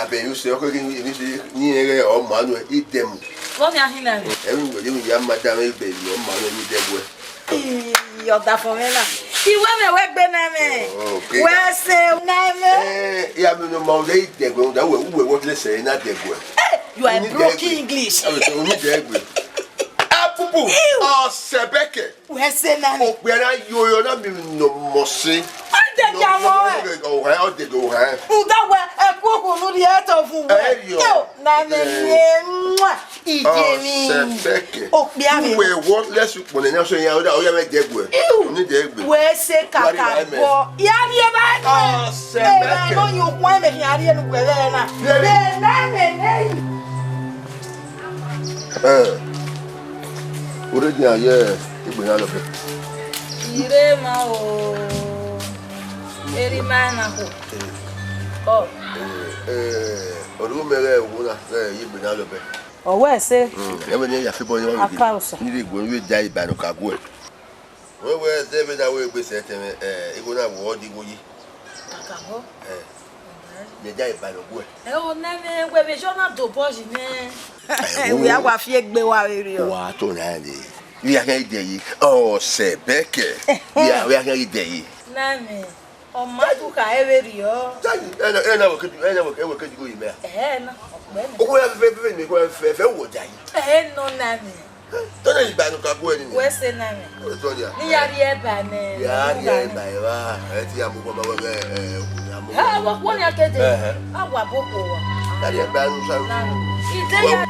ben you say okay ni o manu idem. What me ahina? Everybody we ya madam baby o manu ni dem we. Yo da for me na. Iwe me we gbe na me. We say na me. Ya me no mo dey degwe da we what let's say na degwe. You are broken English. O ni degwe. Pupu. Oh, sebeke. We say na me. O pe na yo na mi no mo se. Ande jamo e. O ha o de go ha. Uda we e koko no di eto fun we. Yo na me ye. Ije mi. Sebeke. O pe ami. We want let's put na so yan o ya me degwe. Ni degwe. We say kaka bo. Ya bi e ba. Oh, sebeke. No you kwa me ya ri enu gbe na. Na me. Already yeah, Benin Movie. Ire ma o. Eri ma na ko. Oh. Orumere wona Benin Movie. O we say. Ebe ni ya fe bo ni wa ni le gbo we dai ba no ka go. We say be na we gbe se teme igo na wo di go yi. Ka go. Ni dai ba no go. O na me we be jona do boji ne. We agwa fi egbe wa rere o. Wa to na ni. We are going to oh, sebeke. We are going to Nami. O madu ka everi o. Na wo ke go ime. Na. O ko ya fe ni ko fe wo dai. No nami. To na iba no ka go ni. We se nami. O to ya. Ni yari e ba ne. Yari e ba e wa. E ti amu ko ma wo wa wo ni akede. Agwa boko wa. Yari e ba no sa. Ide ya.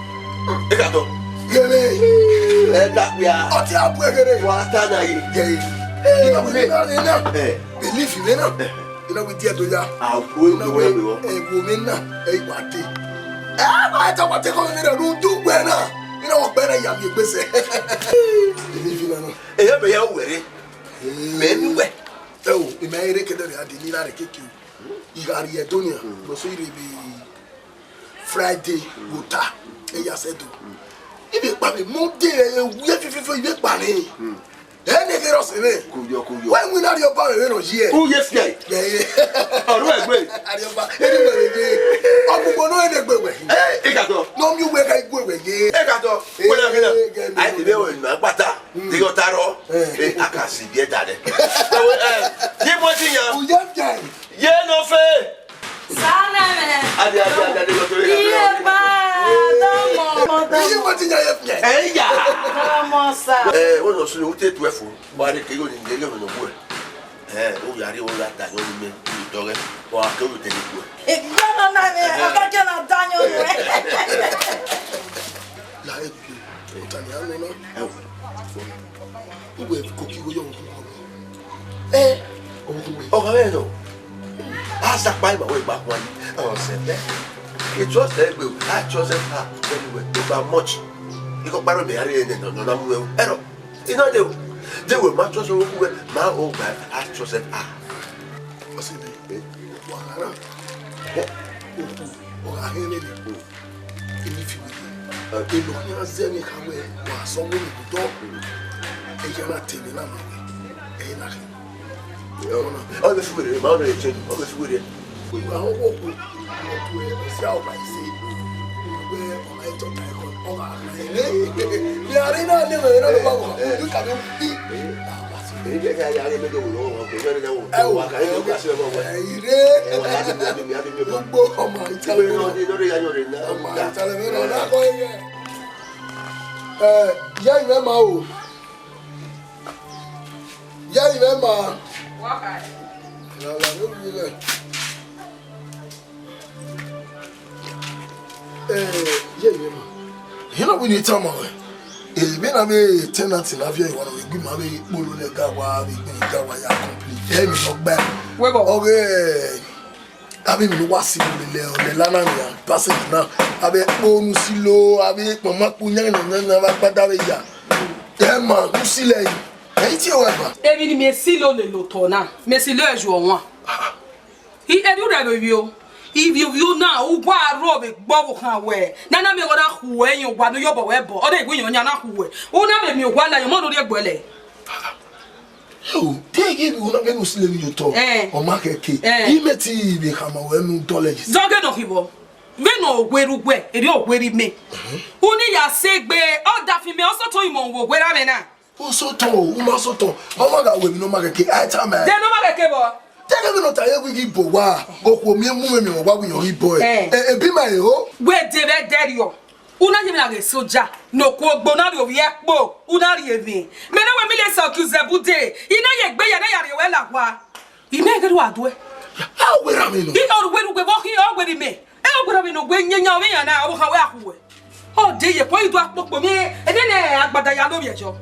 E ka to. Gere. Dakbia. Oti abwegere. Wata na yi. Ina we na. Believe me na. Ina we dia to ya. Awu no we wo. Ego me na. Wate. Ba ta wate ko ni na du gbe na. Ina wo gbe na ya mi gbese. Believe na no. Ya be ya were. Me mi we. Ina ere kedere adi ni la re keke. Igari Edonia. No so ire be Friday gota. Eya sedo. Ibe pa me mo de we fififo ibe pa ni ene ke roseme kuyo when we na your pa we no here who yes guy oru egbe ari oba ene we ogbugbo no ene gbewe e ka to no mi we ka igwe ye e ka to we na kina ai de we na pata de go taro e akasi bi e dade ye mo ti yan o ye ye no fe Sana me. Adi de go to Iye ba. Iye mo ti yan ye ya Como sa. o no so o te 12 ba de ke yo ni ngele no bo o yari o la ta yo ni me to re o a ke o te ni bo No na me. Aka ke na danyo ni. la e bi o ta ni anu na we ko ki go yo o ka ve no asa pa ba we ba kwa ni o se be it was there we I chose it anyway about much you go baro be ari no na mu e ero you know they were much so we ma o ba I chose it o se be wa ara o ga he ni ni fi we lo ni azeni ka we wa so wo ni do e je na temi na mo e na oh the food ma o dey change oh the food we wa ho wo ku e se o ba ise we o ma to ta ko o ga ni ari na ni me na ba ko you ka be e je ka ya le do lo o ke ni na wo wa ka e ka se mo wa ire gbogbo ọmọ ìtàlẹ̀ ọmọ ìtàlẹ̀ mẹ́rin ọ̀dá kọ́ ẹ̀yẹ yá ìwé máa wò yá ìwé máa ìlànà ló bí rẹ̀ yá ìwé máa yìí náà wí ní ìtàn máa wẹ̀ èmi náà bẹ tẹ́nàtì láfíà ìwà náà ìgbìmọ̀ máa bẹ kpolo lẹ̀ gáwa ìgbìmọ̀ gáwa yà complete ẹ̀mí lọ gbẹ́ ọ̀rẹ́ abi mi wa si le le lana mi an passage na abi ponu silo abi mama ku nya na ba pada be ya e ma ku sile yi e ti o ba e bi ni me silo le lo to na me silo e ju won he e du da be wi o if you na u gwa ro be gbo kan we na na me go na hu e yin gwa no yo bo we bo o de gwi yan nya na hu we o na me mi gwa la yan mo no de gbele yo tege bi wona benu sile mi to o ma keke imeti bi kama we nu knowledge zoge no hibo Veno Werugwe, it all weary me. Uni ya segbe, all that me also told him where I'm now. Also told, also told. Oh my God, we no matter. I tell me. Then no matter. Tell me not I will give boa. Oh, me and what we your boy. Be my hero. Where did I dare you? Una yemi soja no ko gbonari owi epo unari evi me na we mi le so ku zebude ina ye gbe ya na yare we lagwa ime gedu ado how we am no I o we rugbe bo ki o we me e o gboro mi no gbe nyanya o yan na o ha we akuwe o de ye po idu apopo mi e de ne agbada ya lo bi ejo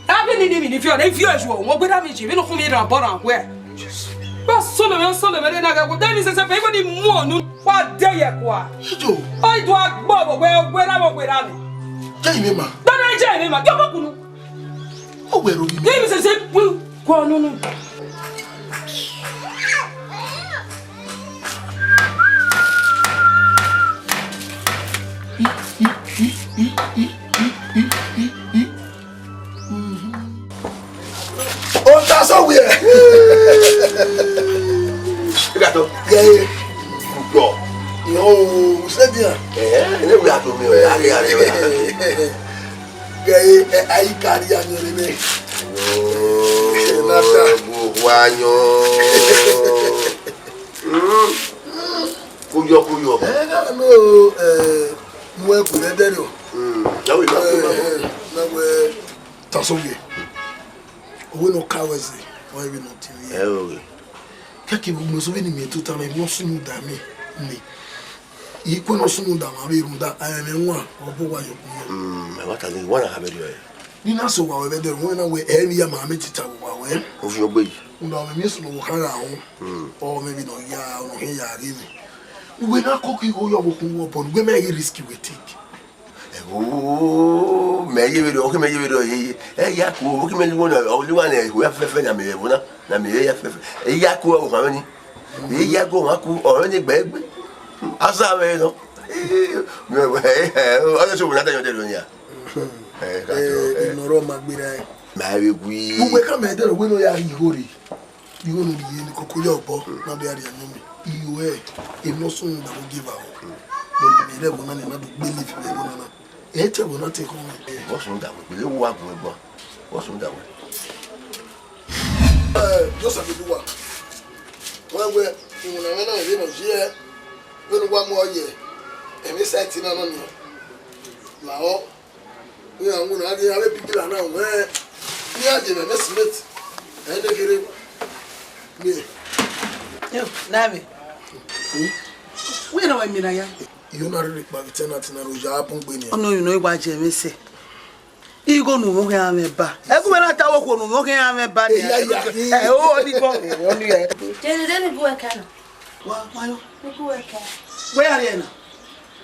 abi ni ni fi o na fi eju o mo gbeda mi ji mi no fun mi ran bo ran we ba solo me na ga go dani se pe ni mu onu wa de ye kwa ijo o idu agbo bo we ra mi jai me ma dana jai me ma yo ko kunu o we ro mi ni se pu kwa nunu oh that's so weird Gato. gay Go. yo se dia Ne we ato me o ari. gay ai kari anyore me nata Wanyo. Kuyo. no mo ku le dere o Ya we na we taso we we no kawezi why we not here oh. kake mo so we ni me tuta me no sunu da me ni iko no sunu da ma be ru da aya me nwa obo wa yo What are you wanna have it? ni na so wa we dere we na we eri ya ma me tita wa we Of your boy. ndo me so no kara ho or maybe no ya no he ya ri we na koki go yo bo kun wo bon we me risky we take Oh, me video ya ku o ki me wona o li wa na we afefe na me wona na me ya afefe ya ku o kan ni ya go wa ku o ni gbegbe asa we no me o le so na da yo de lo ya noro magbira ma we gui we ka me dere we no ya ri hori you no di ni koko yo bo na do ya ri anumi iwe e no so na go give out no me le mo na na do believe me na eche bo na take on what's on that we le wa gun egbo what's on that way just a do what we na we no je we no wa mo ye e mi site na no ni la o we an wo na ade ave bigila na we ni aje me smith e de kere me Yo, Nami. We know what I mean, ya. you na really pa tenant na roja apun gbe ni Oh no, you know Uwadiae me say. Igo nu mo kan ameba. E ku me na ta wo ko nu mo kan ameba ni. O di ko. O ni e. Then go eka no. Wa yo. Go eka. We are na.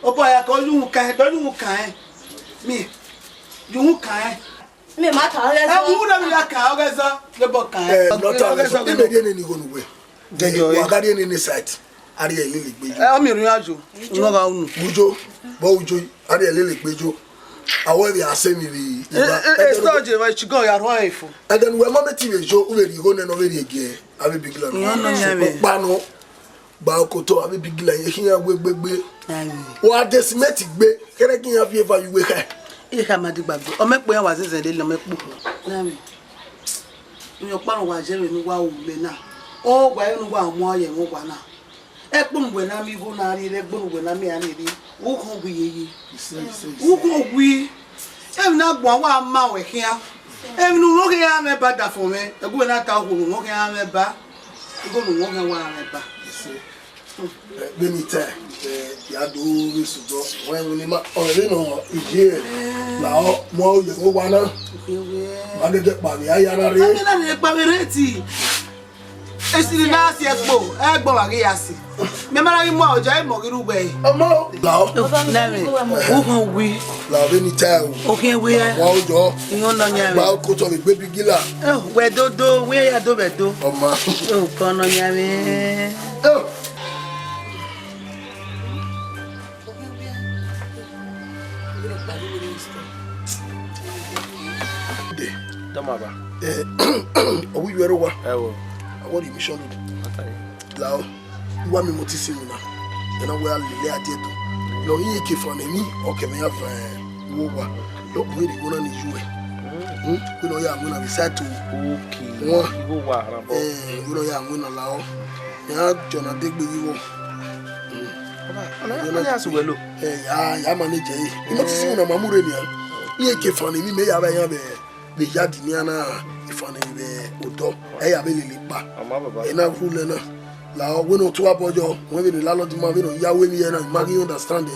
O boy ya ko yu kan, do yu kan. Mi. Yu kan. Me ma ta le E so. wu na mi la kan, o ga so. Le bo kan. not all e me ni go nu we wa ga de ni site ari e lele gbejo E o mi rin ajo. No ga unu. bujo bo ujo ari e lele gbejo awo bi asemi bi E storage wa chigo ya ro efu. and then we mama ti we jo we ri go na no we ri ege abi bigla no pa no ba ko to abi bigla ye kiyan gbegbe wa decimate gbe kere kiyan fi eva you we ka E ka ma di gbagbo. O me po yan wa sese le lo me po. Nami. Mi o parun wa Jerry ni wa o me na. O gba enu wa mo ye mo gba na. E po ngwe na mi go na ri re gbo ngwe na mi ani ri. Wo kan gwi yeye. Wo kan gwi. E na gbo wa ma we kian. E nu wo ke ya me ba da fun me. E gbo na ta ho nu wo ke ya me ba. E go nu wo ke wa me ba. benita ya do we sujo when we ma o le no ije la o mo ye go wa na ma de pa mi ayara re Mi na ni pa mi reti. Esiri na si egbo wa ge ya si. Me mara ri mo ojo e mo giru gbe. omo la o Nami. Wo kan wi. la benita O ke we ya. wa ojo Iyan na nya ba me. ko to mi gbe bigila We dodo, we ya do bedo. omo O kono nya me. Tamaba. owu yero wa Ewo. awon di mission Atari. la o wa mi mo ti se mi na ena we alile adieto lo yi ke for ni o ke me have wo wa lo we ri wona ni juwe we no ya nguna bisatu okay wo wa rabo we no ya nguna lao ya jona degbe yiwo ana suwelo ya manage yi mo ti si una mamure ni ye ke for ni me ya ba ya be jadi ni ana ifani be odo e ya be lele pa ena rule na la we no to abojo when be la lord ma be no yawe mi na ma you understand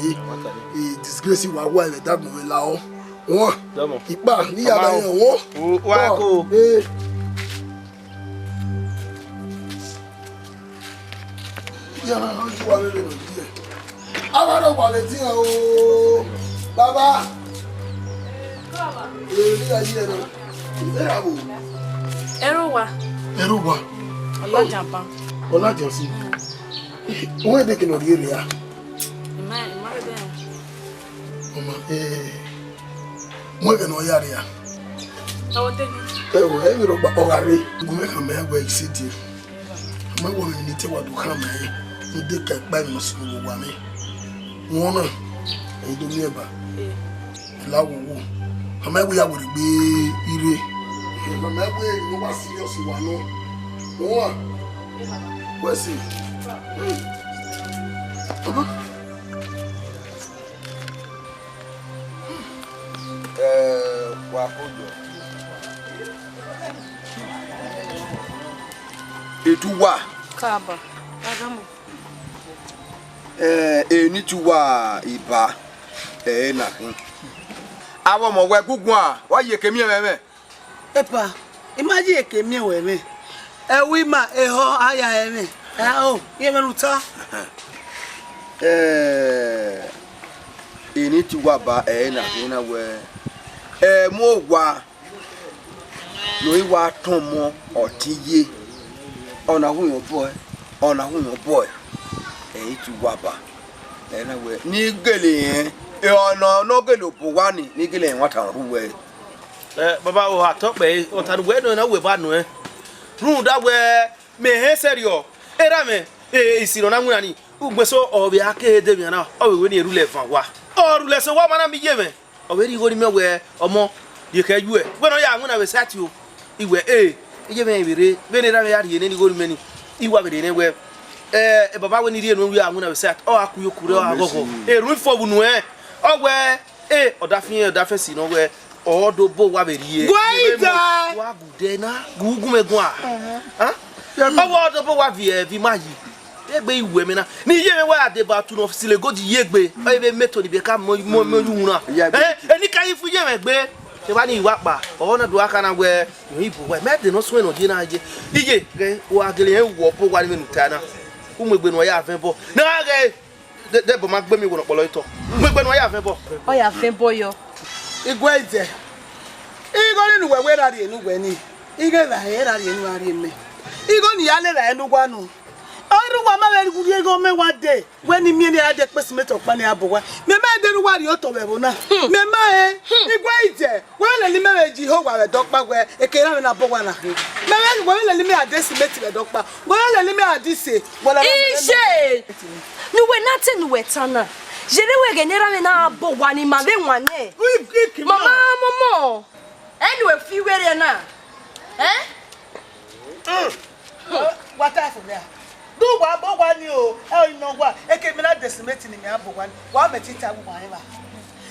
disgrace wa wa le that moment la o won ipa ni ya ba yan won wa ko ya na ju wa le no die awaro wa le ti o baba ni aye no Eruwa. Olajansi. Wọ́n dé kí n rí èrè ya. Wọ́n kẹ́ ní ọ̀yá rẹ̀ ya. Ẹ̀wọ̀ ẹ̀ yọ̀rọ̀ gba ọ̀gá rẹ̀. Gbọ́n kàn mẹ́ ẹgbẹ́ ìṣe díẹ̀. Àmọ́ ìwọ̀n mi ní tẹ́wà tó kàn mẹ́ ẹ̀. Mo dé ká ẹgbẹ́ mi sí gbogbo wa mi. Wọ́n náà ẹ̀yin tó ní ẹ̀bà. Ìlàwọ̀wọ̀. Àmọ́ ẹ̀wọ̀ yà wòlé gbé ire. Àmọ́ ẹ̀wọ̀ yẹn wá síríọ̀sì wà náà. Wọ́n wá sí. Wakojo. Etuwa. Kaba. Agamu. Eni tuwa iba. Na hin. Awo mo we gugun a, wa ye kemi meme. Epa, imagine kemi we. Ewi ma eho aya eme. O, ye menuta. Eni tuwa ba na hin na we. Mo wa no iwa ton mo otiye ona hu your boy tu wa ba na we ni gele ona no gele bo wa ni gele won tan hu we baba o ha to pe o tan we no na we ba nu run da we me he serio era me isiro na nwuna ni ugbe so obi aka ede mi na o we ni erule fan wa o rule so wa mana mi ye me o we ri go ni me we omo ye ka yu e we no ya nwuna we sati o iwe ije me bere be ni ra me ya ri ni go ni me ni iwa bere ni we baba we ni ri enu wi nwuna we sati o akuyo kure o agogo run fo bu nu o we odafe si no we o do bo wa bere ye wa gude na gugu megun a o do bo wa vi ma yi egbe iwe mi na ni ye me wa ade ba tu no sile go di yegbe o be meto ni be ka mo yunra eni ka yi fu ye me gbe se ba ni iwa pa o na do aka na we ibo we me de no so no di na je ije ge wa gele en wo bo wa ni menu ta na umegbe no ya afen bo na ge de bo ma gbe mi wo no polo ito umegbe no ya afen bo O ya afen bo yo Igwe ije. Igo ni nuwe we rari enu we ni. Ige la he rari enu ari me. Igo ni ya le ra enu gwa nu. Oru wa ma we gu ego me wa de. We ni mi ni ade pe simeto pa ni abo wa. Me ma de ru wa ri o to be bo na. Me ma igwe ije. We le ni me we ji ho wa we dokpa we. Ekera me na bo wa na. Me we le ni me ade simeti we dokpa. We le ni me ade se. Ije. Nuwe nate nuwe tana. Jere we genera me na bo wa ni ma be wane. Mama momo. Anyway fi were na. What else there? Do wa bo wa ni o. E no wa. E ke me na decimate ni me abo wa ni. Wa me tita wa eba.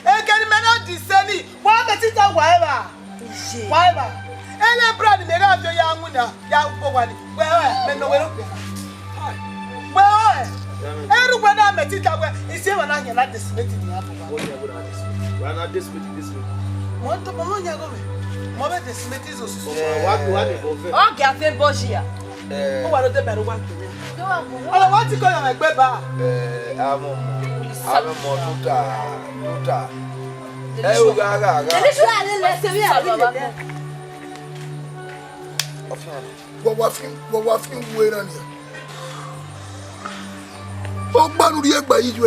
E ke ni me na diseni. Wa me tita wa eba. Wa eba. Ele brand me ga fio ya nwuna. Ya bo wa ni. We me no we ro pe. We eru gwa na me tita we. Ise wa na nya na decimate ni abo wa. Wa na decimate this way. Mo to mo nya go me. Mo be decimate zo so. Wa de bo fe. O ga afen bo jia. O wa lo de beru wa kiri. Ala wa ti ko yan egbe ba. amo tuta o ga Ele jura le se mi baba. What we run here? Oh, Banuri, by you,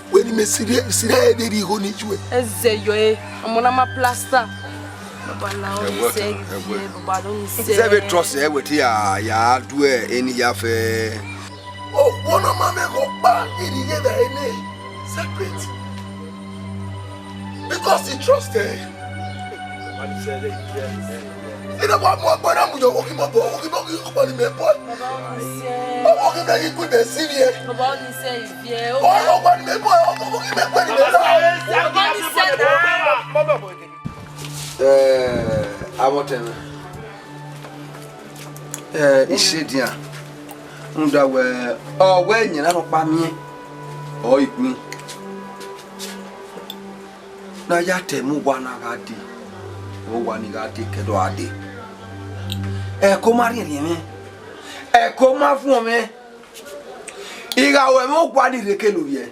when you may see the honey. Ezeyo amona ma plaster. Baba na o se baba don se. Say we trust with ya do any yafe. Oh, one of my men go back in the year that I separate. Because he trusted. You know what more, but I'm walking my boy, walking my boy. I'm walking like you could see me. Oh, my boy, I'm walking my boy. I want to. Ishedia. Unda we. Oh, when you not by me. Oh, it me. Na yate mu wana gadi. O wani gadi kedo ade. Ko mari mi. Ko ma fun mi. Iga we mo gwa ni rekelo ye.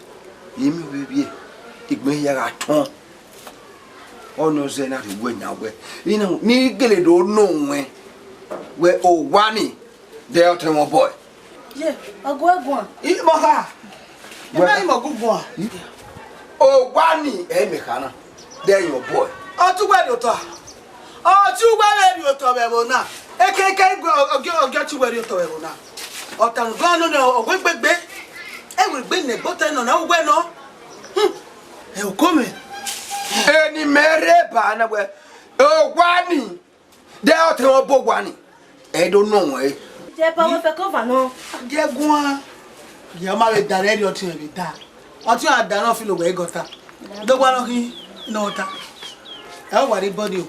Yimi we bie. Igbe ya ga ton. Ono ze na we nya we. Ni gele do no we. We o wani. They are my boy. Yeah, I go. Eat my ha. I'm a good boy. Oh, Wani, Mekana. They're your boy. Oh, too bad you talk. Oh, too bad you talk about now. A.k.a I'll get you where you talk about now. Oh, thank God, no, wait, baby. I will bring the button on our way, no. He'll come in. Any mere banner where. Oh, Wani. They are my boy, Wani. I don't know, eh? J'ai pas me faire cover non. J'ai goin. J'ai mal derrière your team with that. What you had done feel away got that. Don't want to no ta. I worry body.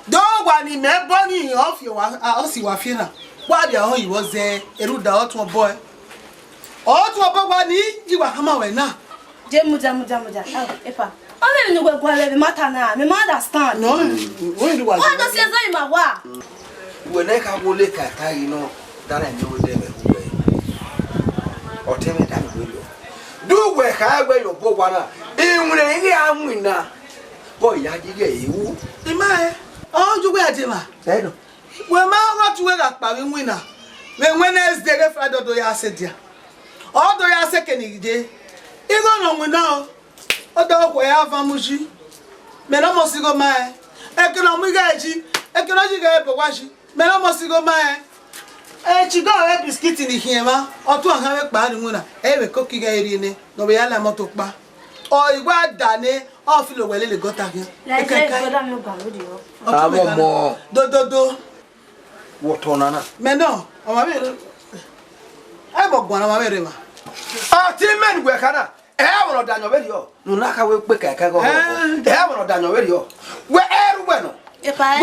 Don't want in that body off your see what fear. While your home was there, a rude out to a boy. All to a boy, you are hammer when now. Muja. Oh, epa. I don't know what the matter now. Me understand. No, when you was. What does he say, my wa? When I can go look at you know that I know them or tell me that will you do where I wear your boy one in when winner. Boy, I give you The man, oh, you wear Jima. Well, my what to wear at Parin winner. When else they get Friday do ya said ya. All do ya second day. You don't know now. O dog where I have a mushi. Menamo sigo my economic gaji, ecological epowashi. Menamo sigo my chigo a biscuit in the hema, or 200 bad muna, every cookie gairine, no be ala motopa. Or you got Dane, or feel well in the got again. Like I'm more. Do. What on? Meno, I bought one of my rima. Ah, 10 men were Kana. I will done your video. No, Naka will quick. I can go. I will done your video. Where well? If I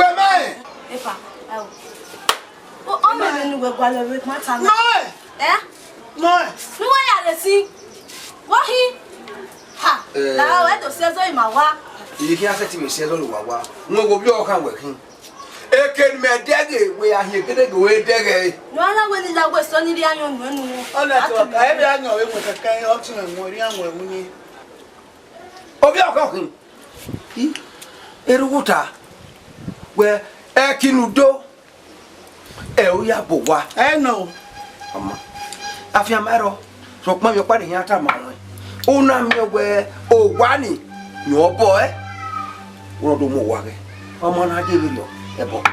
oh, I'm not going to with my tongue. No, eh? no. No, I had to see. What he? Ha! Now I don't say my wa. You can't say to me, says only Wawa. No, go your can working. A can me daddy, we are here getting away daddy. No, I will not go sunny the young woman. Oh, that's what I know it was a kind of option and more young women. Of your cooking. Eruta. Where a kinudo. Ya bowa. I know. Afia maro. So come your party here at my Una me where oh Wani, your boy. What do more work? On I give you a book.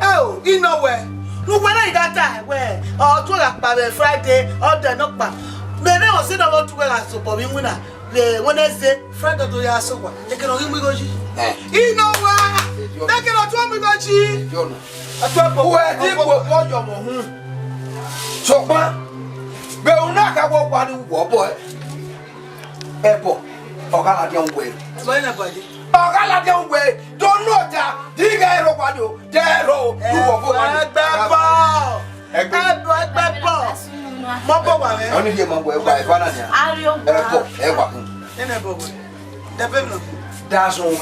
Oh, you know where? Look when I got time where or to like by Friday or the knock back. Then I was sitting about to wear a super winner. The Wednesday, Friday to your sofa. They can only go. You know what? They cannot tell me that she. I told you what your mom. So, but I'm not going to walk boy. Apple, or Galadian way. Or Galadian way. Don't know that. Dig a robado. There, you only hear my way by Vanania. That's all.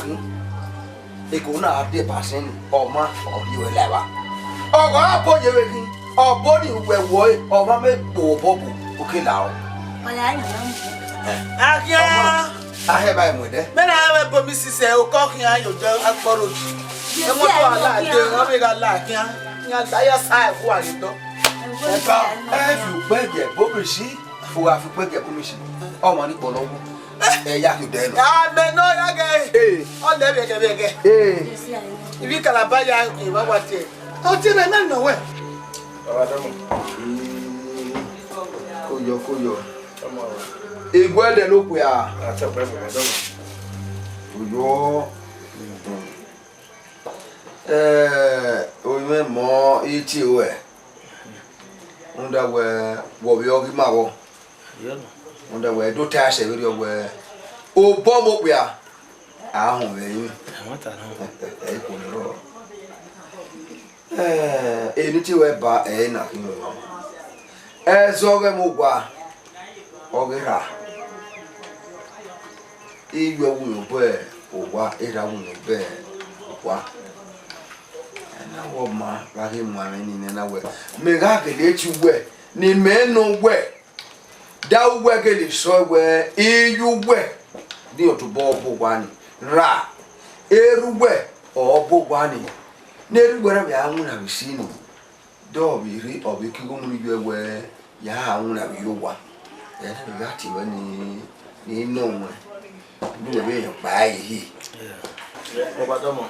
They could not have the passing or mark of you 11. Oh, I'll put you in or body where boy or mamma or bobo. Okay, now. I have I'm with it. Then I have a Mrs. O'Cocking and your girl at Borrow. And what I like, I like, I side who are you? If you beg your book, she who have to beg your permission. Oh, money below. Yaku then. Ah, men, no, again. On the again. If you can buy you, what it? Oh, till I know where. Koyo. Igwe ló pè á. Oyo. Oyo mo iti we. Unda we wo bi ogi ma wo. Unda we do ta se bi we. O bo mo pè á. Ahun we yin. Amata na. E ko ni ro. Eni ti we ba na kinu. Zo ge mo gwa. Ogera. Igwe wunu be ogwa era wunu be ogwa. Na wo ma ba ke mu ame ni na we. Me ga ke le chi we ni me no we. Da we ke le so we iyu we. Di otu bo gwa ni. Ra. Eru we o bo gwa ni. Na eru we ra bi anwu na bi si ni. Do bi ri obi ki go mu ni we ya anwu na bi yo wa. Ya na ga ti we ni no we. Do we yan pa yi. Baba domo.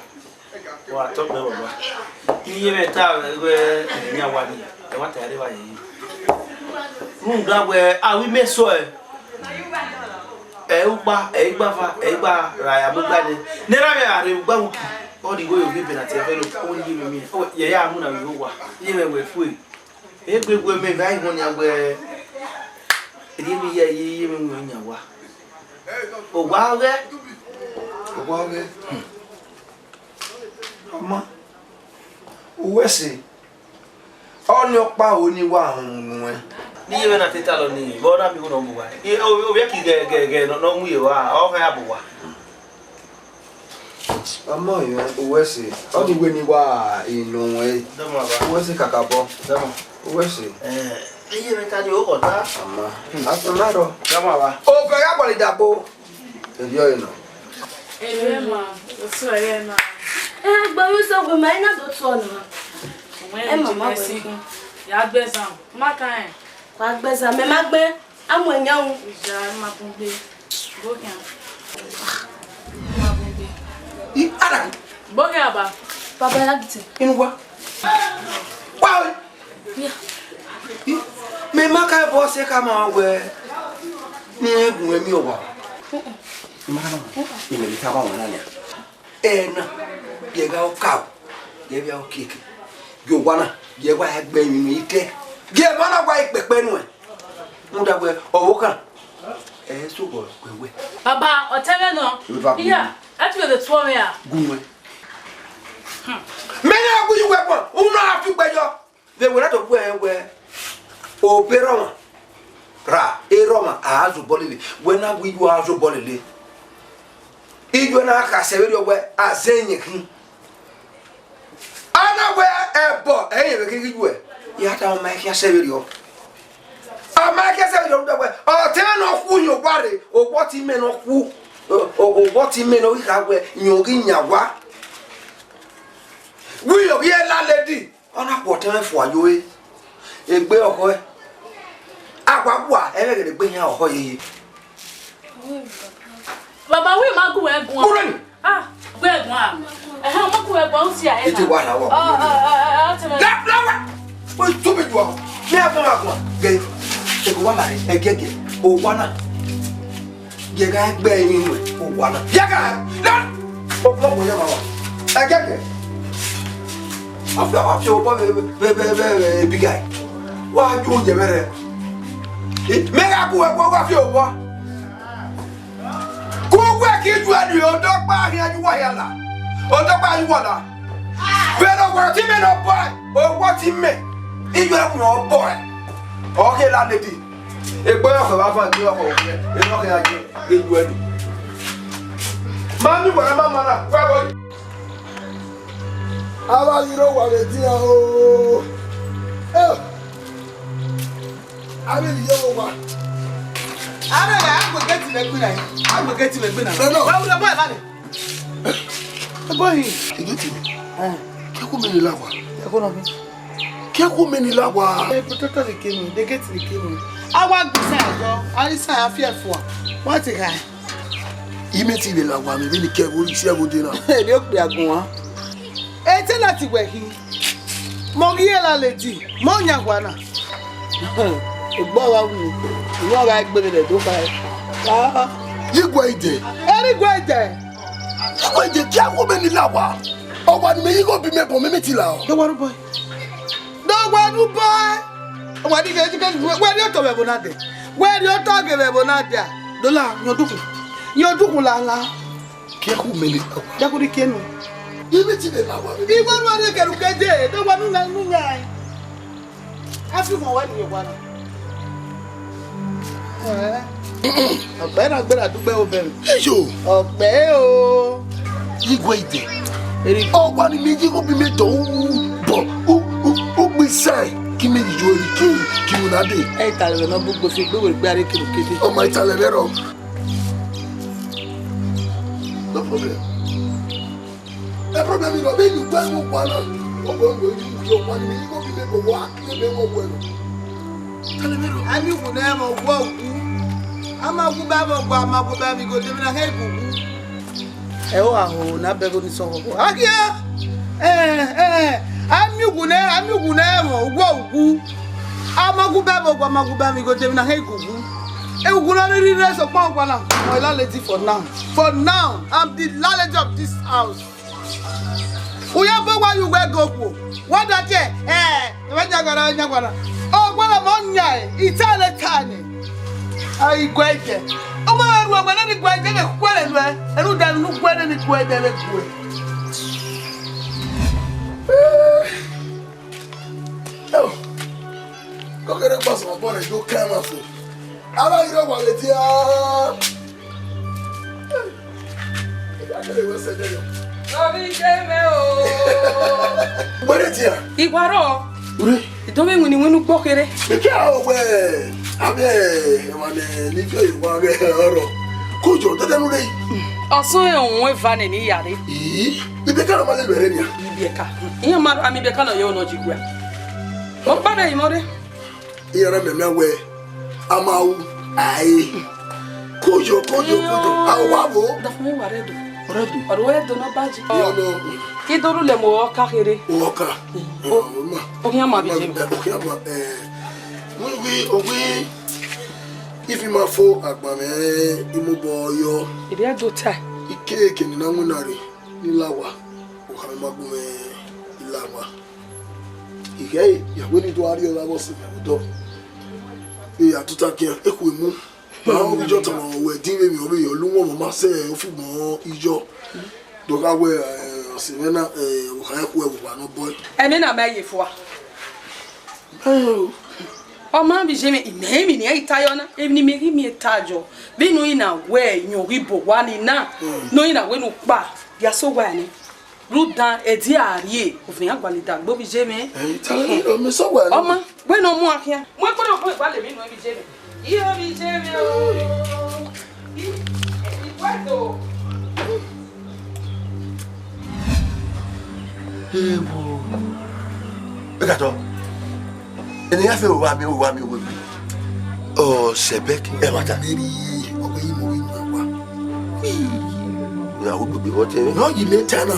Wa top me baba. Iye meta we ni awani. E wa tare wa yi. Run da we awi meso e. E gba ra ya bugba ni. Ne ra me are gba wuki. O di go yo bi na te fe lo o ni mi. O ye ya mu na yo wa. Iye me we fu e. E gbe me vai ho ni agbe. E di mi ye me mu nya wa. Uwadiae. Mama. Uwese. Oni opa oni wa hun e. Ni yewe na teta lo ni. Bo na mi ko no mu wa. Obi ki ge no mu ye wa. O fa ya bo wa. Mama yo Uwese. Oni we ni wa inu e. Domo ba. Uwese kakabo. Domo. Uwese. Iye meta ni o ko ta. Mama. Atunaro. Domo ba. O fe ya boli dapo. Ejo ino. Ma, o so ye na. Gba mi so gbe mai na do to na. Mama si. Ya gbeza. Ma kan e. Wa gbeza me ma gbe. Amu enyan. Ja ma bun gbe. Go kan. I ara. Bo ke aba. Baba ya gite. Inu wa. Wa. Ya. Me maka bo se ka ma we. Ni egun emi o wa. Mama, ni me ta ba wona nya. Na, ye ga o ka. Ye bi o kike. Yo wana, ye wa gbe mi ite. Ye wana wa ipepe nu e. Mu da we owo kan. So bo we. Baba, o tebe no. Iya, ati we the two me a. Gunwe. Me na bu yu we pon. Unu afi gbejo. Ve we na to we. O peroma. Ra, Roma azu bolile. We na wi yu azu bolile. Ijo na aka seberi ogwe azenye kin. Ana we ebo enye be kin ijo e. Ya ta o ma kia seberi o. A ma kia seberi o we. O te no ku yo gware, o gboti me no ku. O gboti me no ika we nyogi nyawa. Wi yo ye la lady. Ona po te me fo ajo e. Egbe oko e. Agwa bua e be gbe yan oko ye. Baba, we ma go egun. Go egun a. Ma go egun si a e na. Iti wa na wo. La. Wo to be jo. Me a ma go. Ge. E ko wa la e gege. O wa na. Ge ga gbe yin we. O wa na. Ge ga. La. O flo mo ye ma wa. E gege. After o bo be big guy. Wa ju je mere. Me ga ku e ko wa fi o wa. Kiju adu odogba ahiaju wayala odogba ayiwala pero wo ti me no boy o wo ti me iju e no boy o ke la lady egbo yo ko ba fa ti o ko e no ke aje iju adu ma mi bora mama na wa go Aba yiro wa le ti o. Abi yo wa. Ara ga agbo geti me gbe na. No. Wa wo boy ba ni. Boy. Igeti mi. Ke ku me ni lawa. E ko no mi. Ke ku me ni lawa. E potato le kemi, de geti le kemi. Awa gbisa ajo, ari sa afia fo. What ti kai? Ime ti le lawa mi bi ni ke wo ise wo de na. E de o pe agun wa. E te láti we hi. Mogiela lady, Monya Wana. A boy, you know, I believe it. Do I? You go there. Any great day. You go there. Can't woman in lava. Oh, what may you go be made for me? The one boy. The one boy. What did you get? Where you talking about that? Where you talking about that? The la, you're doing la. Can't woman. That would be Kenu. You meet in the lava. You want to get there. The one who knows. Ask you for what you want. Ọ̀pẹ́ náà gbéra dúpẹ́ obìnrin. Ẹ̀yọ́. Ọ̀pẹ́ o. Yígbọ́ ìdè. Ọ̀pá ni méjì kó bí mi tọ̀ bọ̀ ó gbé sáì kí méjì jọ èyí kí mo náà dé. Ẹ ìtàlẹ̀ rẹ̀ náà gbogbo fi gbé wèrè gbé arí kìlò kéde. Ọmọ ìtàlẹ̀ rẹ̀ rọ̀. No problem. Ẹ problem mi lọ bí ìlú gbá ẹ̀wọ̀n pa náà. Ọgbọ́n mi ò ní kí ọ̀pá ni méjì kó bí mi bọ̀ wá kí lè wọ́n wọ̀ ẹ̀rọ. Tàlẹ̀ mi rọ̀. A ní ìwò náà mọ̀ wọ́ òkú. A máa kú bá bọ̀ gbọ́, a máa kú bá mi kò débi náà hẹ́ ìkùkù. Ẹ ó àhò náà bẹ́ẹ̀ ní sọ̀rọ̀. Akíyá àmì ìwò náà mọ̀ wọ́ òkú. A máa kú bá bọ̀ gbọ́, a máa kú bá mi kò débi náà hẹ́ ìkùkù. Ìkùkù náà ní rírẹ́ sọ pọ́n ọ̀pọ̀ náà. I'm the landlady for now. For now, I'm the landlady of this house. Uya bo wa you we go po. What that here? Nyagara. Oh, gwala mo nyai. Itale tani. Ai gweje. O ma ru agba ni gweje ke kwere lu e. Elu da nu kwere ni gweje le kwe. Oh. Kokere pass mo bone do kama fo. Ala iro wa le ti a. Akere we se de. Obi jeme o. Where ti a? Igwaro. Ure. Idobe nwini wenu gbokere. Ike a o we. Abe wa le ni fi wa re oro. Kojo tete nu re. Osun ehun evane ni yare. Ibe ka ma le bere ni a. Ibieka. Iyan ma ami beka na ye ono jigwa. Mo pade imore. Iyara me we. Amawu. Ai. Kojo. Awa bo. Da fun mi ware do. Redu. Ọ̀rọ̀ ẹ̀dùn náà bájì. Yono. Kí dórú lẹ̀ mọ̀ ọ́ káàkiri. Oka. Okin àmọ́ àbí jẹ́. Okin àmọ́ we if you ma fo agbame imubo yo. Ìdí ẹ̀dùn tà. Ike ni na ngunari ni lawa. O ka ma gbe ilawa. Ike ya we ni do ari o la bo si do. E atuta kian eku mu. Now we just wedding baby obi yo lu won ma se o fi mo ijo do ka we se na o ka ku e wa no boy Ẹ̀mí náà máa yẹ fún wa. Ọmọ bí jẹ́ mi ìmẹ́mì ní ẹ̀yí tayọ náà. Èmi ni mi rí mi tajọ. Bí inú ìnà wẹ̀ yàn rí bò wá ní náà. Nú ìnà wẹ̀ nù pa. Yasó wà ní. Rúdàn ẹ̀dí àáríẹ̀. Òfin àgbàlẹ̀ dàgbò bí jẹ́ mi. Tell me so well. Ọmọ wẹ̀ náà mú akíá. Mo gbọ́dọ̀ fún ìgbàlẹ̀ mi nù ẹbí jẹ́ mi. Iyo bí jẹ́ mi o. Ìwádò. Ewo. Bekato. Eni ya fe wa mi. Oh, sebek e mata. Mary obo yi mo yi wa. Na wo bi wote. No yi me tana.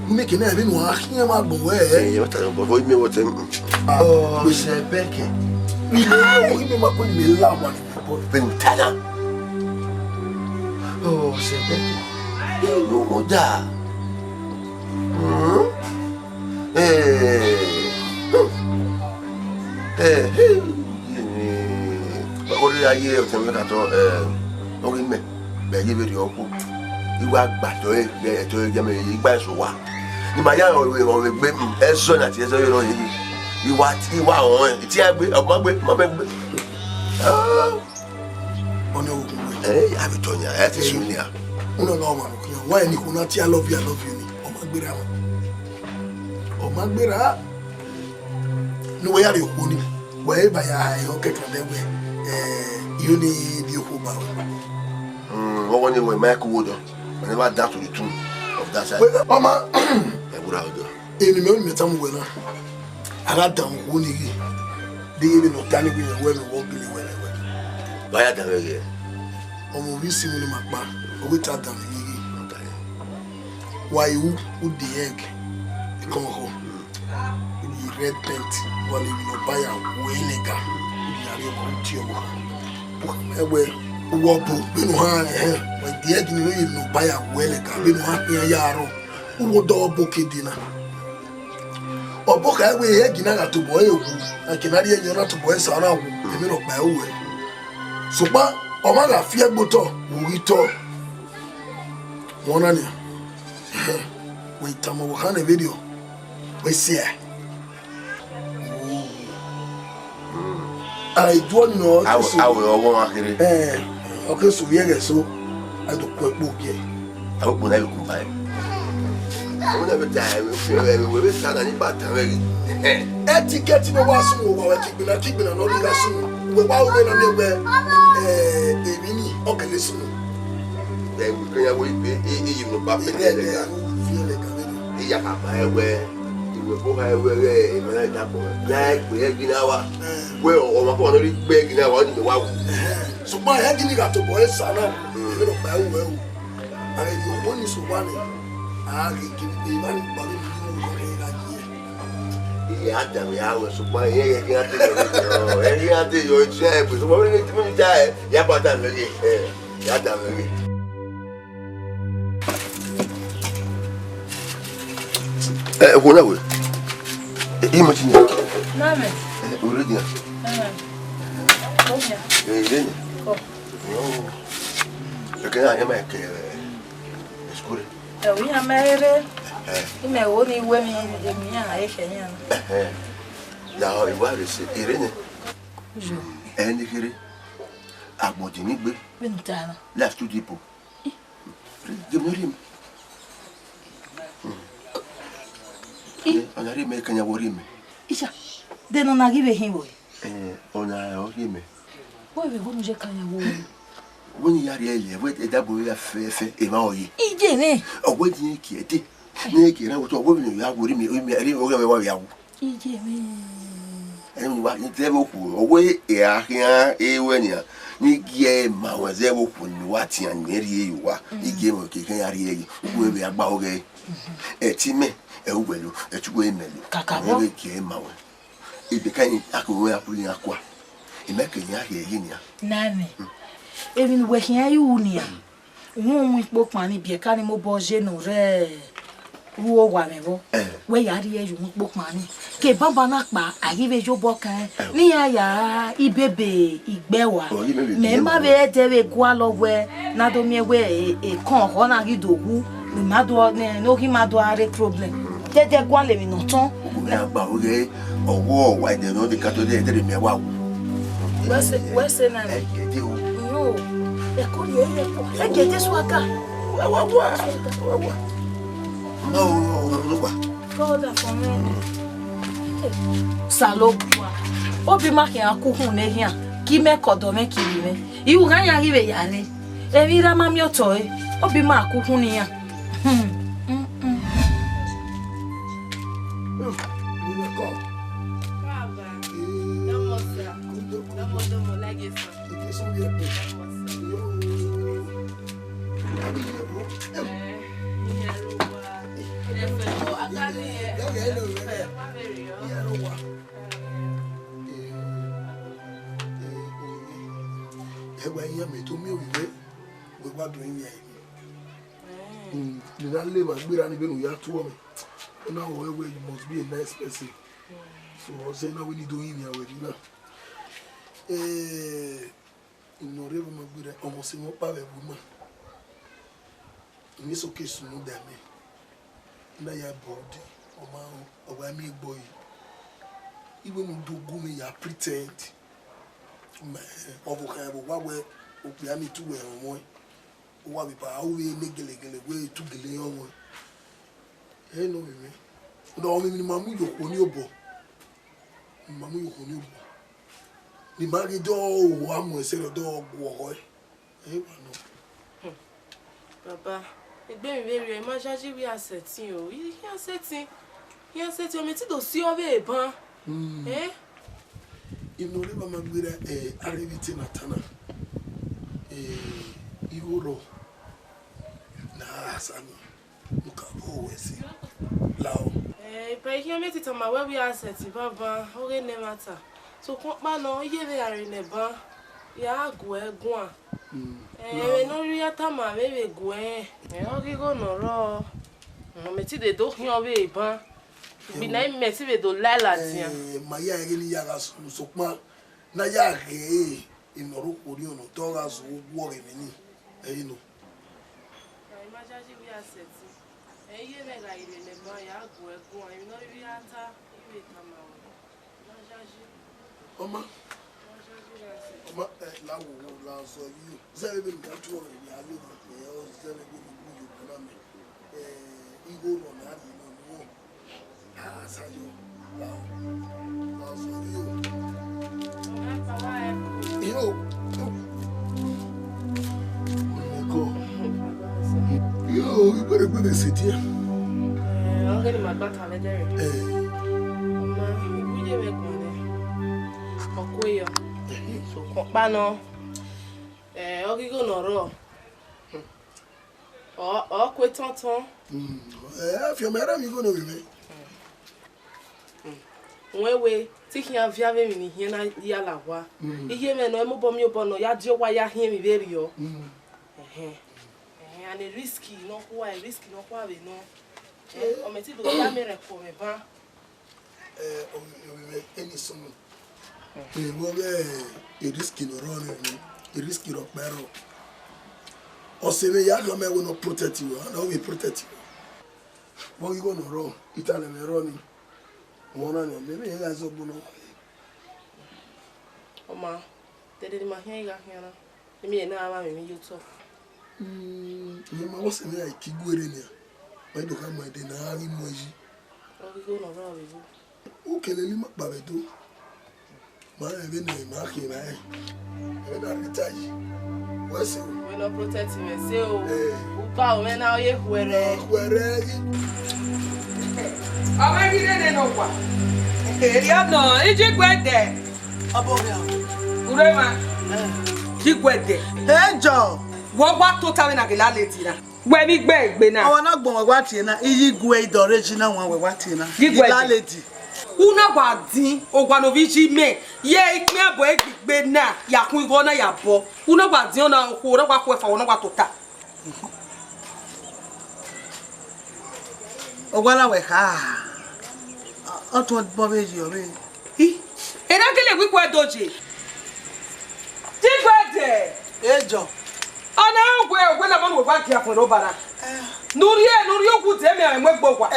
Me ke na bi no ahian ma gbo we. Eh, wata bo wo mi wote. Oh, sebek. Ni me ma ko ni la wa ni. Ventana. Oh, sebek. No moda. Ori ayé o temi ka to ori me be ye be ri oku iwa gbado e to je me igba eso wa ni ma ya o gbe eso na ti eso yo yi iwa on ti agbe ọmọ gbe mo be gbe Ono ogun eh abi tonya e ti sun ni a uno lo ma ko yan why ni ko na ti I love you ni o ma gbera no we ya re ko ni we ba ya e o ke kan de we you ni bi ko ba what one way make wood whenever that to the tune of that side mama e bura odo eni me mi tamu we na ara dan ko ni de ye no tani we we wo bi ni we baya da we omo wi si ni ma pa o we ta dan ni why you put the egg come home red paint while you know buy a waylega you are going to your work wobo binu ha when the egg no buy a waylega binu ha yaro wo do bokidina oboka we egg na to boy ewu akinari enyo na to boy sara wo emi no pa ewu so ba o ma ga fi egboto wo to wona ni we tamo wo kan video we see I don't know. I will want to hear. Okay, so we are so I don't quite book yet. I hope when I look by. I will never die. We will start any bad time. Etiquette in the washroom over keeping an only lesson. We will win on the way. Mini, okay, listen. Then we can away even about the way. We go highway, like we have in our well, or only big in our wow. So my head got to boy, son, little well. I mean, one is one. I give me one body. He had the hours of my head. He had your chair, but when you die, yeah, but I'm ready. Yeah, I'm ready. Who imagine Name. Uwadiae. Oh. You can I make school. We are married. In my only women in Kenya. Now, I was Irene. And here, I bought in it. Left to depot. Give me him. Onari me kanya worime. Isha. De non arrive him boy. Ona orime. Boy we vonu je kanya wo. Woni yari ele, we e dabo ya fefe e ma oyi. Ije ne. Owo di ki ede. Ne ki na wo to owo mi ya worime, o mi ri o ga we wa ya wo. Ije me. Eni wa ni tebe ku, owo e ahia e wania. Ni gie ma wa ze wo ku ni wa ti an eri e wa. Ige mo ke kan yari e. Wo e agba oge. Eti me ewelu echugo emelu kakabo ke mawe ibe kan akwe apuli akwa imeke nya he yinia nani even we hia yunia won ipo pan ni bi ka ni mo bo je no re wo wa me bo we ya ri eju ipo pan ni ke baba na pa arive jo bo kan ni ya ibebe igbewa me ma be tebe kwa lo we na do mi we e kan ho na ri dogu ni ma do no ki ma do are problem tete kwa le mi no ton o ya gba oge owo wa de no de ka to de tere mi wa wo wese na e je de o no e ko ye e je de swaka wa no wa go da for me salo obi ma ke akuhun ne hia ki me kodo me kiri me iwu kan ya riwe ya re e mi ra ma mi oto e obi ma akuhun ni ya you must be a nice person. So I say now we need to do him with you now. No revo my good almost in what power woman. In this occasion, no damn me. Now you are body or man or I make boy. Even do go me, ya pretend. Of what way, we are me too well. What we buy, we make a way to the Leon. Hey, no, me. No, me, Mamu, you on your boat. Mamu, you on your boat. The married dog, one will say a dog, boy. Hey, no. Papa, it's been very much as we are setting you. You are setting. You are setting me to see your baby. Eh? You know, never my brother, arriving Natana. Euro. Nah, Sammy. Look at always see. Lao. But here me to my where we are set, Baba, okay, no matter. So, come no, you are in a bar. Ya go. No real time, maybe go. Okay, go no raw. Me ti de do here away, ba. Be nine messy with the lalatia. My really yagas, so ma. Na ya re in Rokodio, no dollars who worry me. You know. Imagine we are set. You never in the bar, ya go. You know, we are you come out. Oma. Oma, la so you. Zero been that one. Ya live here. Zero been you can me. Ego no na no. Ah, so you. La so you. Yo. Yo, you better go to city. I'm getting my back on Jerry. We make money. Okay, so compano. Okay, go no raw. Oh, quit tonton. If you're married, you're going to be. We taking a via me here na yala wa. Ihe me no emo bom yo bono ya dio wa ya here me very yo. And a risky no why risky no why we no. O me ti do ya me record me ba. Any song. We will a risky no run, a risky rock barrel. Or say, Yagame will not protect you, and I will protect you. What you going to run? Italian running. One of them, maybe he has a bono. Oma, they did my hair here. Me and now I'm you talk. You must say, I keep going in here. I don't have my dinner, I'm emoji. Oh, we go no wrong with you. Who can you make Babedo? My name, Marky, I don't retire. What's it? We not protect him and say, oh, power, man, now you were already there no one. No, it's just went there. Above here. Urema. He went there. Hey, Joe. What total in a galatina? Where we beg, Bena. I want to go what in a Igwe, the original one with what in a galaty. Una wadi ogwanovichi me ye ikme abo egbe na ya kun igona ya bo una wadi ona ko ro kwa fa ona wa tota ogwala we ha oto bobeji ore era kele wi kwa doje tigwede ejo ona ogwe na mo gwa ki afun ro bara nuri ogu te me enwe gbogwa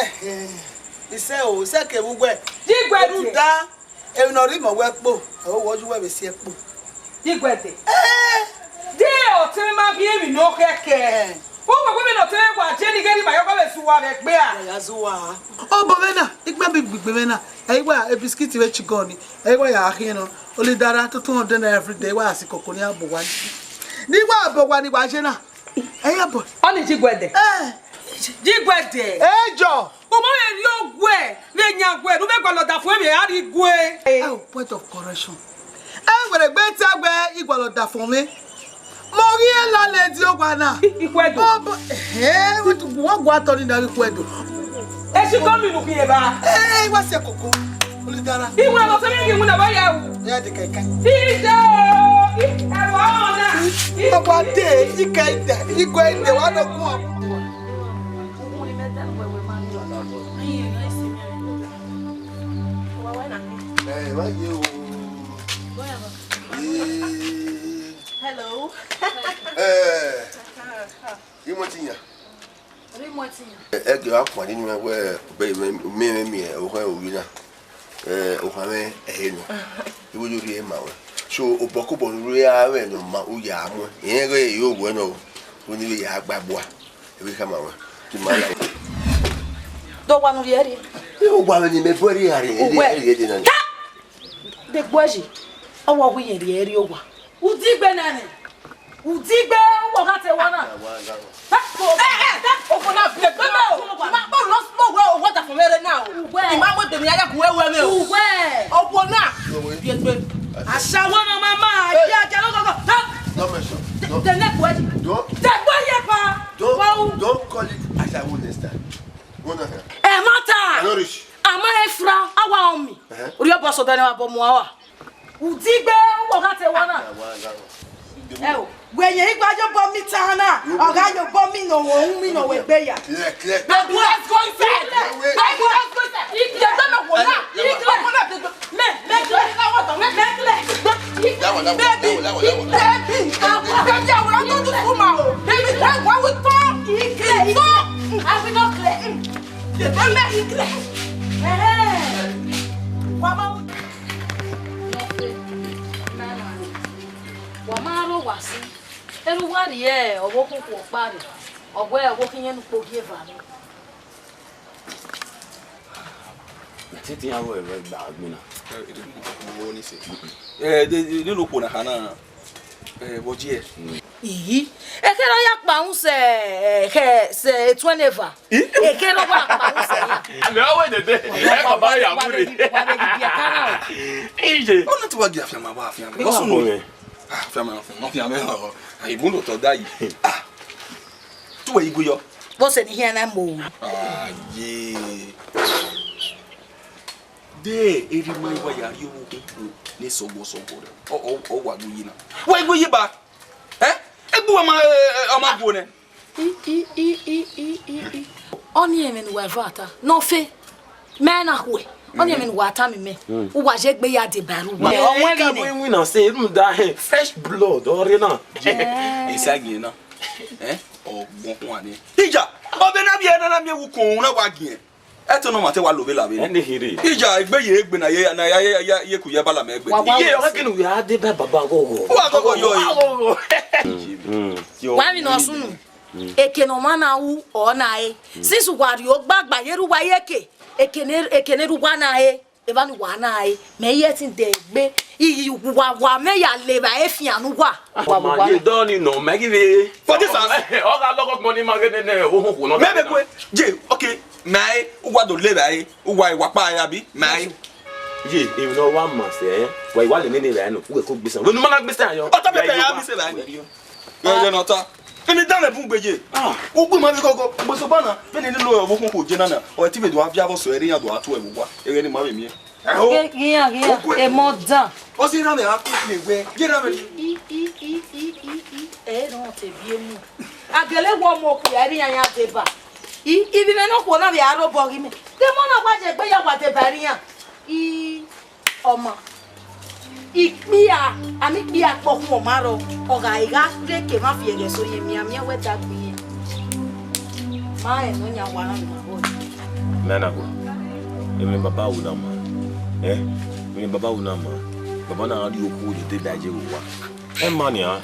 ise o se ke bugwe tigwede da e no ri mo we po o woju we be si epo tigwede de o te ma bi emi no keke o gbo me no te gwa je ni geri ba yo ko be suwa be gbe a ya zuwa o bo me na igba bi gbegbe me na e wa e biscuit we chigoni e wa ya ahin no o le dara to 200 na every day wa asikoko ni abogwa ni wa abogwa ni wa je na e ya bo oni tigwede tigwede ejo o mo eri ogwe le nyagwe no be gba lo da fun emi ari gwe oh point of correction e were gbe ti agbe igba lo da fun mi mo ri e la le di ogwa na ikwedo wo gwa to ni dari kwedo e si ko mi lu ki e ba wa se koko olidara iwe lo se mi ngi na ba ya wu ya de keke ijo e wa ona ogwa de ikaide ikaide wa do kun Hello. You want to Remote. go up one in where me or where we are. Ohame, a hen. You will do him out. So, Obokobo, Ria, and Mauya, you bueno, when you have Babua. We come out to my life. Don't want to hear it. You want to be very hard. The Gwaji. Oh, what we in the area. Udigbe nani. Udigbe wo ka te wona. O na play go. Ma bo lo smoke we o water for mere now. Ima mo temi aya ku wewe me o. O bo na. Biegbe. Asa wona mama, ja ja go. No mention. The next word. Don't call it as I understand. Go on. Eh, matter. Nourish. mi. Ori obo so dani wa bo mu wa. Udigbe wo ka te wona. When you go me tana, or got your bomb no one, me no way, Beya. Let's go inside. Uwadiae, or walking for body, or where walking in for giver. Sitting away very bad, Mina. They look on a Hana. What year? E cannot yak bounce, say 20. E cannot bounce. I'm always the day. I'm buy a not to what you have my wife. Family, nothing. I won't die. Ah, to where you go. What's in here? I'm moving. Ah, yeah. There, every money why are you walking through? This so good. Oh, what do you know? Why go you back? Eh? I'm going. Only him in Wavata. No fee. Man, away. Only him in water me. Uwadiae be ya de baru. Emwin say that fresh blood or na. Isagi na. Eh? Oh, one. Ija. Obena bi na me wuko na wagin. Eto no mate wa lobe la be. Ene hiri. Ija egbe ye egbe na ye ku ye bala me egbe. Ye o reckon we had de baba gogo. Wa gogo yo. Wa mi no sunu. Eke no mana wu o na e. Since Uwadiae gbagba yeru wa yeke. Ekene ruwa na e evanu wa na e me yetin de gbe iyi wa me ya le ba e fi anu wa ma ye don ni no me give for this house o ga logo money ma gene ne o hun no me be kwe je okay mai uwa do le ba e uwa iwa pa ya bi mai je even no one man say wa iwa le ne ba no we ko gbesan we no ma na gbesan yo o ta be ya bi se ba ni yo no ta Emi dan le bun gbeje. O gbe ma bi koko. Mo so bana. Be ni lo wo kun ko je nana. O ti be do afia bo so ere yan do atu e wo wa. Ere ni ma be mi. Giya. E mo dan. O si na me a ku ni gbe. Je na me. E no te bi mu. Agele wo mo ku ya ri yan ya te ba. Ibi me no ko na bi aro bo gi mi. Te mo na gba je gbe ya gba te ba ri yan. Omo. Ikpia, ami kpia pokun omaro. Oga iga reke ma fi ege so ye mi we ta gbe. Ma e no nya wa na ma bo. Nana go. Emi baba wu na ma. Emi baba wu na ma. Baba na ri oku de daje wo wa. E ma ni a.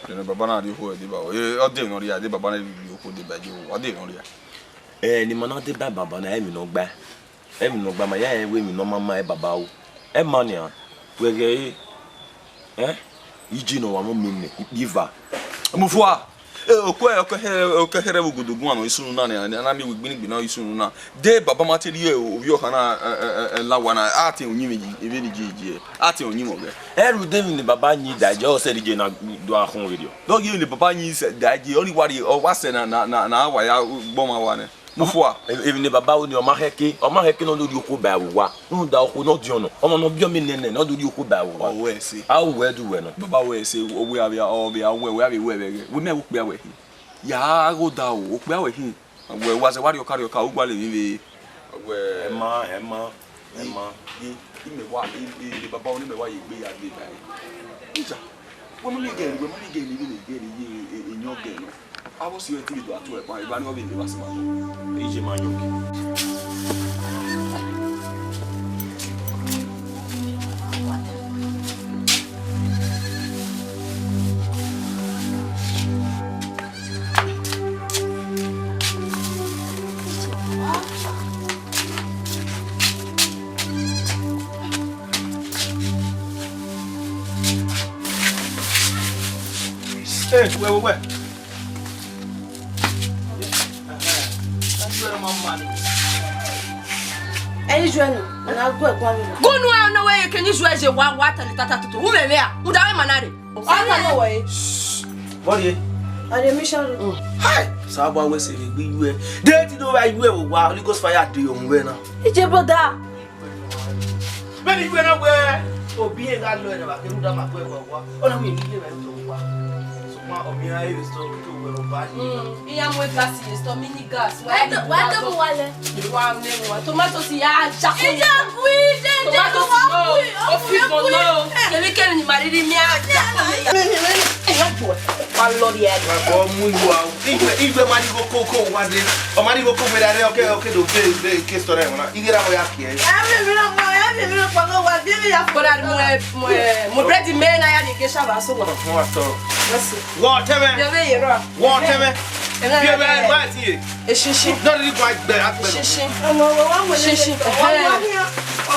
Emi baba na ri oku de ba o. O de no ri ade baba na ri oku de daje wo. O de no ri a. Ni ma na de ba baba na emi no gba. Emi no gba ma ya e we mi no mama e baba wo. Emania, wege iji no wa mo minne giva. Mufwa okwe here bugudugu ano isunu na na mi wigbini na isunu na de baba materi obi okana la wana ati onyime ebe ni jiji ati onyimo ge eru de ni baba nyi daje o se rije na do ahun video do gi ni baba nyi se daje only wari o wase na awa ya gboma wane Mufwa even the baba ni o ma heke no do oko ba wa no da oko no di ono omo no bi o mi nene no do oko ba wa o we si how we do we no baba we si o we abi o bi we me wo pe awe ya go da o pe awe hin we wa se wari o carry o ka ugba le mi we ema i me wa i baba oni me wa ye gbe ya gbe ba nja wo mi ge ni enyo ge no I was here to do at work. My van will be the last man. AJ Manyoki. Hey, where? Go no way can you swear you want water little to who me there? Who die manare? I know way. What ye? I dey mission. Hi. Saba we say we you. Dey ti do why you we wa Holy Ghost fire dey on we na. Ije boda. Beni you na we. Obi e ga lo e na ba ke mu da ma ko e wa. Ona we ni le we wa. So ma omi ayi restore to we ro ba ni. Iya mo gas restore mini gas. Why do wale? Wa me wa. Tomato si ya jako. Ija kuije jako wa. O fi mo no. Kemi kemi ni mariri mi a jako me. Lord yeah. Wa mu iwa. Igwe ma ni go koko wa de. O ma ni go koko da re okay do be ke story na. Igira mo ya ki e. Mi no pago wa bi ya fora mo bread me na ya de ke shaba so wa. Wa to. Wa teme. Ye be yero. Wa teme. Ye be ba ti e. E shishi. No ri kwa gbe akbe. Shishi. Omo wa mo shishi.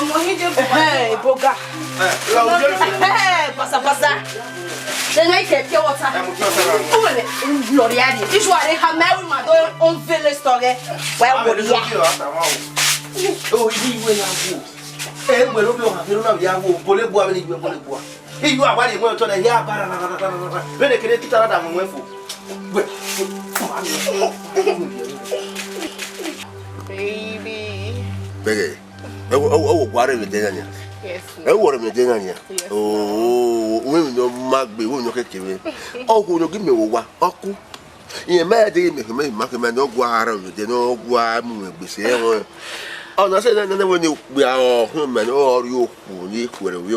Omo hi je boga. Pasa. Then I take your water. Lord, yeah, this one I have married my daughter on village story. Well, what is it? Oh, you will have. Eh, we don't have ya go bole bua ni gbe bole bua. E you abali mo to na ya bara na. We de kede kitara da mo efo. Baby. Bege. O gware me denanya. Yes. E wore me denanya. Oh, we no magbe, we no kekere. O ko no gime wo wa, oku. Iye me de me no gwara me de no gwa mu gbese e won. Oh, na say na we ni we are human or you ni kwere we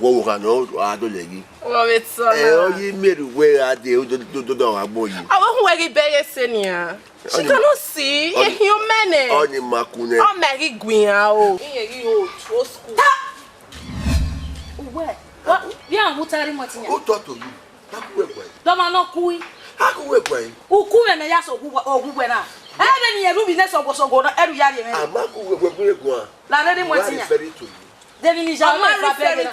wo kan no adolegi. Oh, it's so. O yi meru we ade do agboyi. I want to be senior. She cannot see a human. Oni makune. Oh, Maggie Guiao. You to school. Where? What? Yeah, who tell him what's in Who talk to you? Hakuwe kwa. Doma no kui. Hakuwe kwa. Ukuwe me yaso ogugwe na. Ebe ni yeru bi neso gosogo na eru yare me. Amakuwe kwa. La rede mwetinya. Devi ni jawe fa bege na.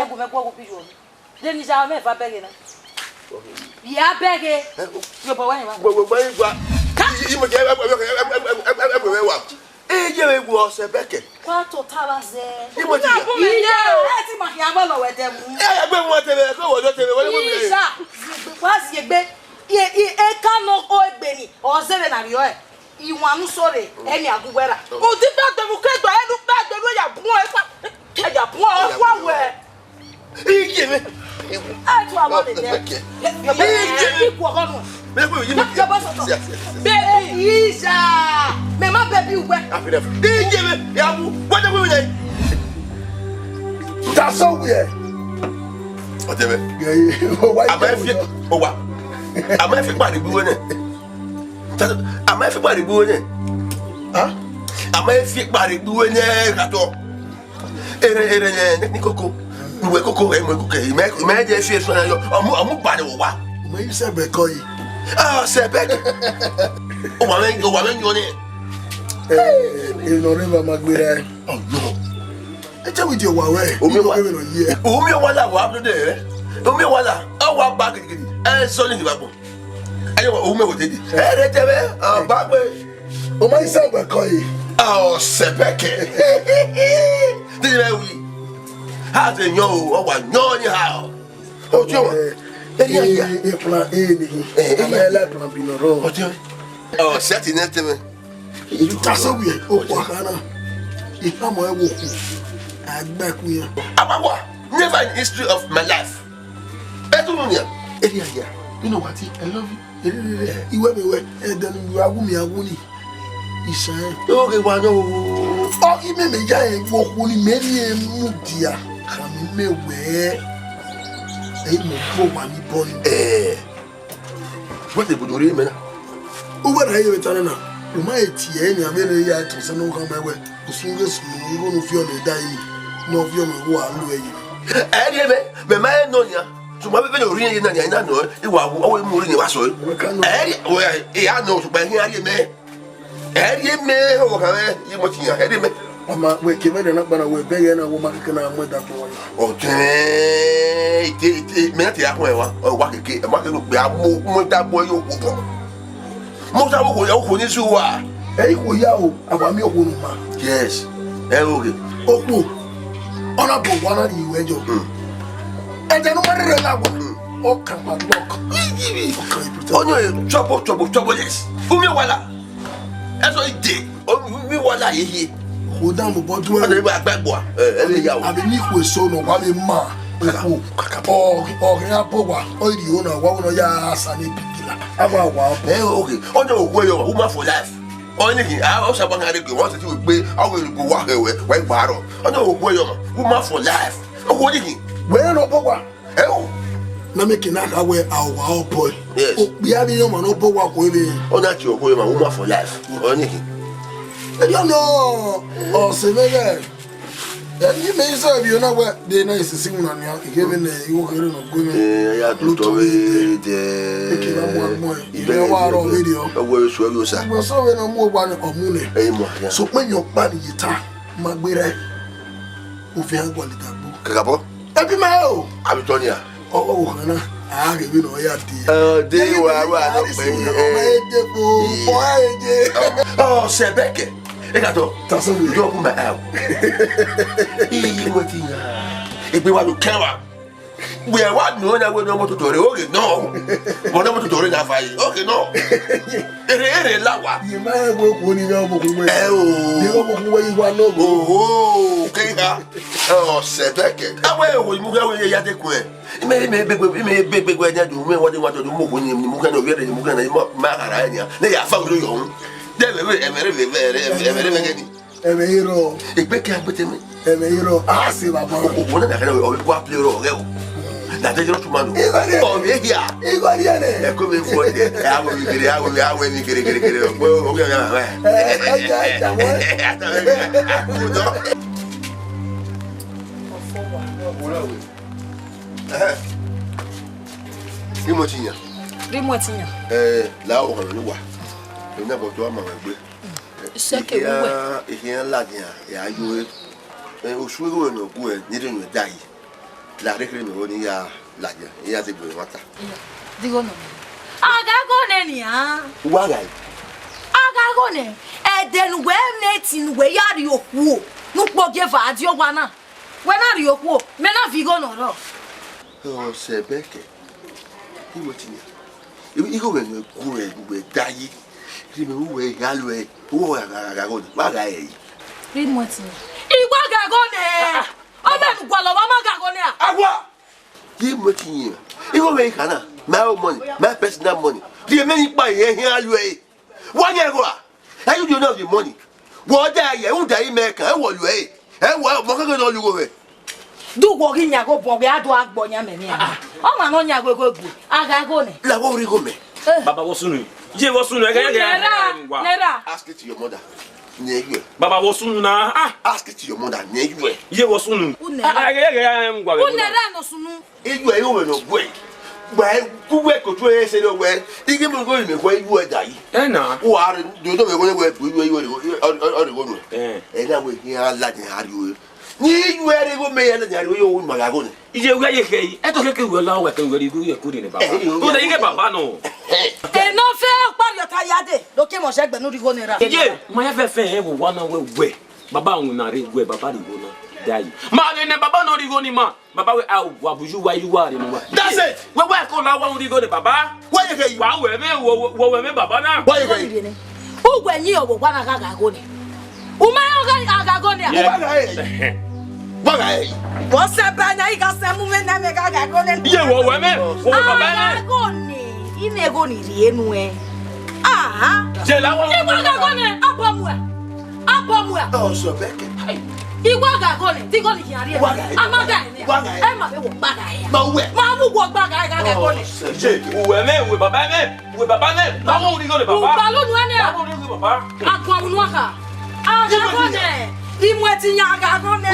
Ogu me kwa ogupijo. Devi ni jawe fa bege na. Ya bege. Yo bo wa ni wa. Gwa. Imo je wa. Je we gwo se beke. Kwa to tabaze. Imo ti. Eti ma ya lo we dem. Gbe mo tebe ko wo do tebe wo mo mi. Isa. Kwa si egbe. E ka no o egbe ni. O zere na rio e. Iwanu sore eni agugwera. O ti ba de mu kedo e lu ba de lu ya bun e pa. E ya bun o wa we. Ije me. A tu awon de de. Ije ku ogonu. Me ko yi me. Baby Isa. Me ma baby we. Ije me. Ya bu. What do we do? That's so weird. What do we? Am I fit body bu ne? Am I fit body bu ne? Huh? Am I fit body bu ne kato? Ere ni koko. We koko e mo koko. Me je fi so na yo. Omu body wo wa. Me you say be koyi. Ah, say be. O wa men yo ni. You no remember Magbira. Oh no. E je with your wa we. Omi wa la wa abdo de. Omi wa la. O wa ba gidi. So ni babo. Ayo omi wo dedi. Ere tebe ba gbe. O ma say be koyi. Oh, sepeke. Did you we? How to know or what? No, you how? Oh, Joe. E plan ni. E la plan binoro. Oh, set in it. That's so weird. O kwa kana. E pa mo e wo ku. Agba ku yan. Abawa. Never in history of my life. Etununia. You know what? I love you. Iwe me we. E dan you awu mi awu ni. Isan. Okay, wa no. O ime me ja e wo ku ni me ni mu dia. Kami me we. E mo bo wa mi bon. What the budori me na? O wa ra yo tana na. O ma etie ni amele ya to se no kan me we. O sunge sunu ni no fi o le dai ni. No fi o me wo alu eyi. Me ma no nya. So ma be no ri na nya na no. Iwa wo mu ri ni wa so. We ya no so ba hin ari me. Me o ka me yi mo ti ya me. Mama we ke me na bana we be ye na wo ma ke na mo da ko. O te me ti ahun e wa keke e ma ke gbe mo da bo yo ku bo. Mo sa wo yo ku ni su wa. E ko ya o agba mi o ku nu ma. Yes. Okay. Oku. Ona bo wana ni we jo. E de no ma re la wo. Oh, come on, look. Only troubleless. Who me wala? That's what he did. Oh, me wala here. Hold on, but do I never back boy. I mean, you so no one in ma. Oh, yeah, Boba. Oh, the owner, one of your ass and okay. Oh, no, where you woman for life. Only I also want to go to be. I will go walk away. Wait, battle. Oh, no, where you woman for life. Oh, what is it? Where no Boba? Oh. Na make na ka we our boy. Yes. Oh, we have you man obo wa ko be. Oh, that you go my woman for life. Only. I don't know. Oh, Sylvester. You may say you know what they nice to sing on you. Given you hearing of women. Yeah, to it. You are already. Where is you, sir? Was so no more one of money. So when your body you ta, my better. Ufia quality. Kakapo? Happy Mao. I'm Tonya. Oh, I give you no idea. They were oh, Sebeke. Egato, that's all we do my out. If we want to cover, we are what no one will know to do. Okay, no. What am I to do in that fight? Okay, no. Lawa. You might work when you know where you want to go. Oh, okay. Oh, Sebeke. I will move away at the queen. It may be big when you do what you want to do. When you move and over the Mugan and Maharania, they are found you. They very a hero. If they can't put him, a hero. I see my one of the guap hero. That is not to man. Oh, yeah, they're coming for it. I will be there. I will be getting Rimotinya. Rimotinya. La o kan wa. E na bo to ama wa gbe. Seke wo. Ihe la dia ya yo e o suwe no ku e ni de no dai. La rekre no ni ya la dia. Ya te gbe wata. Digo no. Aga go ne ni a. Wa gai. Aga go ne. E den we netin we ya ri oku o. Nu po ge fa adi ogwa na. We na ri oku o. Me na figo no ro. Oh, Sebeke. Rimotinya. Iko when ku e gbe dai. Rime uwe galwe. Wo ga go. Wa gai. Rimotinya. Igwa ga go ne. O me gwa lo ma ga go ne a. Agwa. Rimotinya. Iko we kana. My own money, my personal money. The many buy here alwe. 1 year ago. How you do not the money? What die you die make I will way. Eh wa mo ka go lu go. Du go gi nya go bo ga do agbo nya me ni. O ma no nya go gu. Aga go ne. La go ri go me. Baba wosunu. Je wosunu e ga Nera. Ask it to your mother. Neyu. Baba wosunu na. Ask it to your mother. Neyu. Je wosunu. Unera no sunu. Eyu e wo no gwe. Gba ku we ko to e se lo we. Igi mo go mi ko eyu e dai. Na. Wo are do do me go we ku eyu o go no. Na we hi ala ni ari ni eyu e go me ala ni ari o ma ga go ni. Ije uga ye kei. E to ke we la we kan we ri gu ye ku ni baba. To de ige baba no. E no fe pari ota yade. Lo ke mo se gbe no ri go nera. Ije ma ya fe fe e wo wa na we. Baba un na ri we baba ri go na. Dai. Ma ne baba no ri go ni ma. Baba we wa buju wa you are no. That's it. We ko la wa ri go ni baba. Why you get Wa we me wo me baba na. Why you get Ugwe nyi owo kwa na ga go ni. Uma yo ga go ni. Wa ga e. Wo se ba na i ga se mu me na me ga go ni. Ye wo we me. Wo baba na. Ga go ni. Ine go ni ri enu e. Aha. Je la wa. Igwa ga go ni. Abomu e. Oh, Sebeke. Igwa ga go ni. Ti go ni yari e. Amaga ni. E ma be wo gbaga e. Ma we. Ma mu wo gbaga ga go ni. Je we me we baba me. We baba me. Ba wo ri go ni baba. Ba lo nu ane. Ba wo ri go baba. Akwa nu aka. Aga go ni. Rimotinya aga go ni.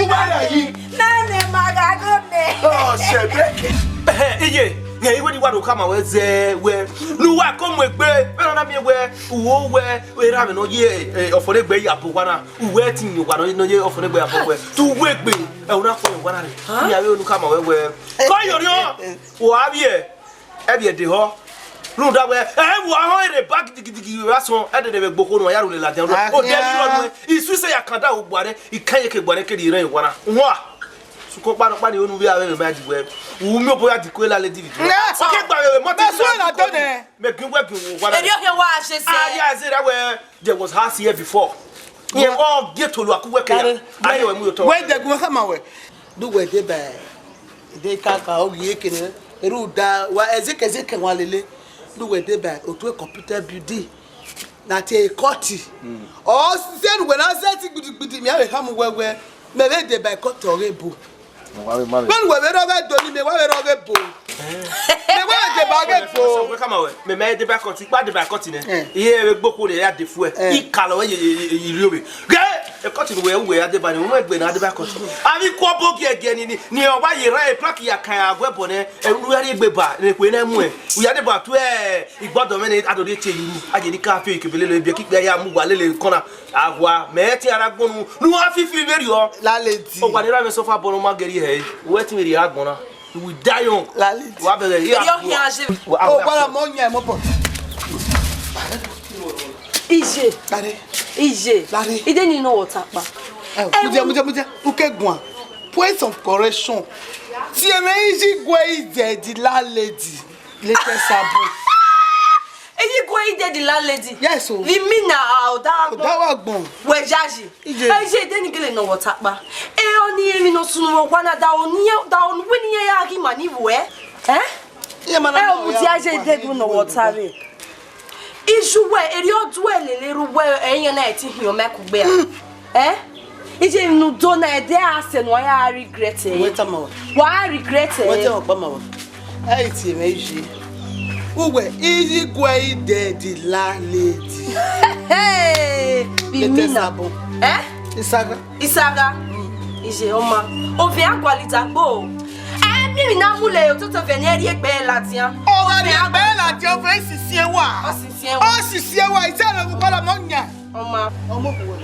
Nane ma ga go ni. Oh, Sebeke. Ije. Ye iwe ni wa do kama we ze we nu wa ko mo egbe pe na mi we uwo we ra mi no ye ofore gbe ya po wa na uwe ti ni wa no ye ofore gbe ya po we tu we gbe e una ko wa na re ya we nu kama we ko yori o wa bi e de ho nu da we wo ho ere back digidigi wa so e de be gboko no ya ro le la den ro o de ri ro no isu se ya kan da o gbare ikan ye ke gbare ke ri ran wa na wa Suko pa no pa ni onu bi awe me ma di we. Wu mi obo ya di ko la le di. Okay gba we mo ti so na do ne. Me kin wa Eri o he wa se se. Ah yeah, say that where there was house here before. Yeah, all get to look work here. I know we to. Where the go come away. Do we dey by. Dey kaka o ye kene. Eru da wa ezeke wa lele. Do we dey by o to computer building. Na te koti. Oh, say we na set gbidi mi ave come we. Me we dey by court orebo. When we don't do ni me wa we orebo. Me wa dey by orebo. We come away. Me dey by court. Ipa dey by court ni. Iye we gboko le ya defu e. Ikalo we iri obe. E court ni we ya dey by ni mo egbe na dey by court. Ami ko bogi ege ni o wa yira e plaki ya kan agwebo ne enu ya egbe ba ne pe na mu e. U ya dey ba to e igbodo me ni adode che yiru. Aje ni ka fe ikebele le bi kipe ya mu wa lele kona agwa me ti ara gbonu nu wa fifi beri o. Laleti. O gba ni ra me so fa bono ma geri he. Wetin we ri agbona. You will die young. Laleti. Wa bele ya. Oh, voilà mon nya mo po. Ije. Lare. Ije. Lare. Ide ni no water pa. Mudia. Uke gwan. Point of correction. Ti e me iji gwe ide di landlady. Lete sabo. Eyi gwe ide di landlady. Yes o. Vi mi na o da wa gbon. We jaji. Ije ide ni gele no water pa. E oni emi no sunu mo gwa na da oni weni ya gi mani we. Ye mana o mudia je ide no water re. Ijuwe eri oduwe lele ruwe enye na eti hi o mekugbe a. Ije nu do na ede ase no ya regret e. Wait a moment. Wa regret e. Wait a moment. Ai ti me ji. Uwe iji gwe ide di landlady. Hey! Bimina. Isaga. Ije oma. O fi agwalita gbo. Mimi na mule o to veneri egbe latian. O wa ni egbe latian o fe sisien wa. O sisien wa ise na ku kola mo nya. Oma. Omo ku we.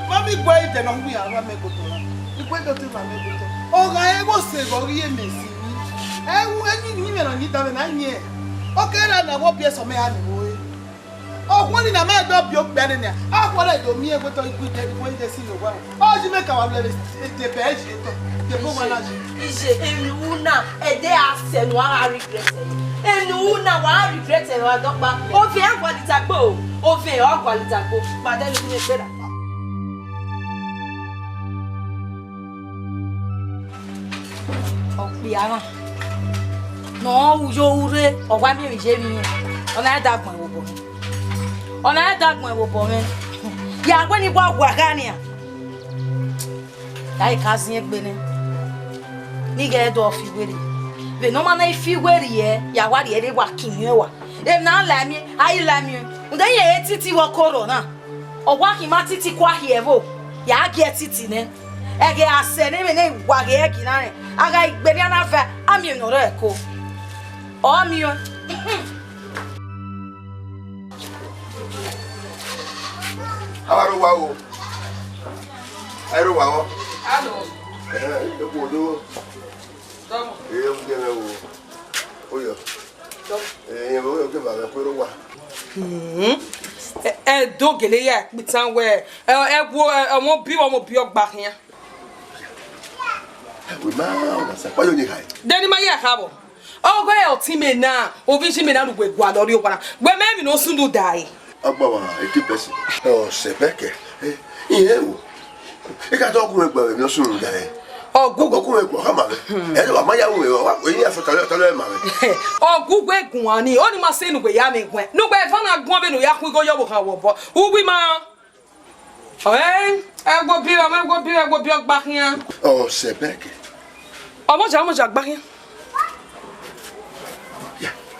Mami gwe ide no hu ya ra me goto la. Igwe do ti ma me goto. O ga ego se go ri emesi ni. Ewu eni ni me no ni ta na nye. O kera na wo bi so me ha ni wo. O kwani na ma do bi o gbe ni na. A kwale do mi ego to iku ide ko ide si lo wa. O ji me ka wa le te be ji to. Te bo wa na ji. Ije enuna ede ase no a regret. Enuna wa regret e wa dopa. O fi agwalita gbo. O fi agwalita gbo. Pade ni me pera. O piara. No ujo ure o wa mi je mi yen. Ona dagbon wo bo. Ona dagbon wo bo me. Ya gbe ni gwa gani a. Dai kasin egbe ni. Niga do figweri. Be no mana figweri ye, ya wa de wa kinyewa. E na la mi, ayi la mi. Unda ye etiti wo corona. O wa ki ma titi kwa hievo. Ya ge titi ne. E ge ase ne me ne wa ge gi na ne. Aga igbe bia na fa, ami no re ko. O mi o. Aro wa o. Aro wa o. Allo. E ko do. Domo. O de me o. Oyo. Domo. O ke ba me ko ro wa. Do gele ya pitan we. Won bi ogba kan. We ma o sa pa yo ni kai. Deni ma ya kabo. O go e oti me na, o vi ji me na lugwe gwa lori okwana. Gbe me mi no sundu dai. Agba wa e ki pesi. O se beke. Iye o. E ka to ku me gba me no sundu dai. Ogugu ku me gba ha ma. E lo ma ya wo wa o ni aso talo e ma me. Ogugu egun ani, o ni ma se nugwe ya me gwen. Nugwe fa na gwan be no ya ku go yo bo kan wo bo. Ugbi ma. Ego bi ogba kan. O se beke. Omo ja gba kan.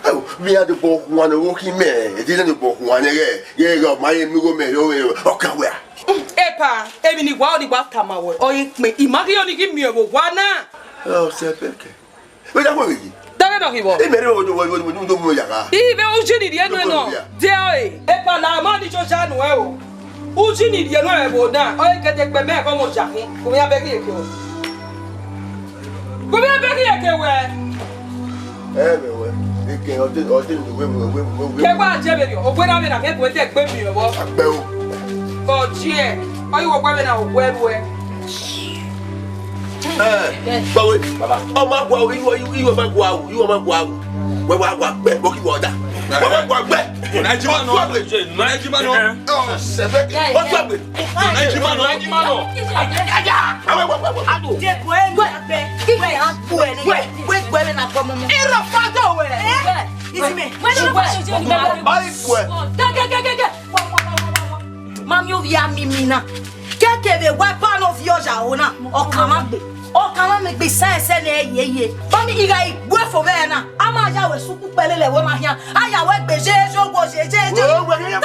Oh, we are the book one walking man. It didn't the book one again. Yeah, go my amigo me. Okay, where? Epa, emi ni wa o ni wa tama we. O pe imagi o ni ki mi o wa na. Oh, se beke. We da ko wi. Dare do ki bo. E mere o do mo ya ga. Ibe o ji ni die no no. De o epa na ma ni cho cha nu e o. O ji ni die no e bo na. O ke te pe me ko mo ja kin. Ko mi abegi eke o. Ko mi abegi eke we. Me we. Eke o de we. Ke gba je be ri o gbe na me na ke ko te gbe mi o bo. Agbe o. Ko ji e. O yi wo gba me na o gbe ru e. Bawe. Oh my God, you are my wow. You are my wow. Where I walk water. Mami, you via Mimina. Quer ver weapon of yours, Aona, or come o kama me be sense na ye ba mi iga igwe fo be na ama ya we suku pelele we ma hia aya we gbeje jo go jeje o we ya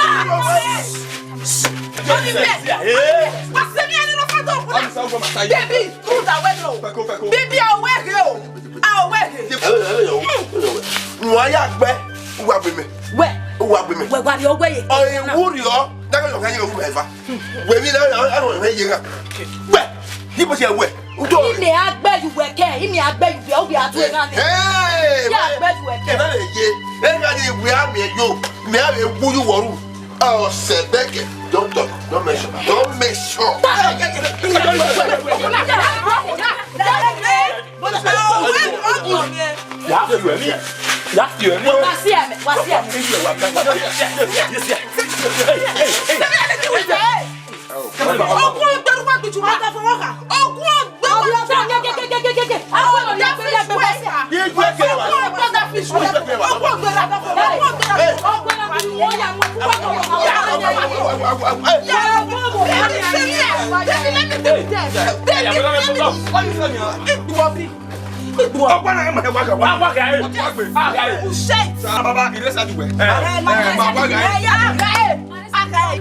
wase mi ani no fato ko baby true that we no baby awake o awake nwa ya gbe uwa gbe me we gwa ri ogwe ye o wuri o da ko kan ye wu efa we mi na aro me ye nga gbe ni bo se we Imi agbeju weke, imi agbeju be obi atu ega ni. Hey! Ya agbeju weke. Na le ye. Ega ni we am yo. Me am ewu yu woru. Oh, Sebeke. Don't talk. Don't mention. Don't mention.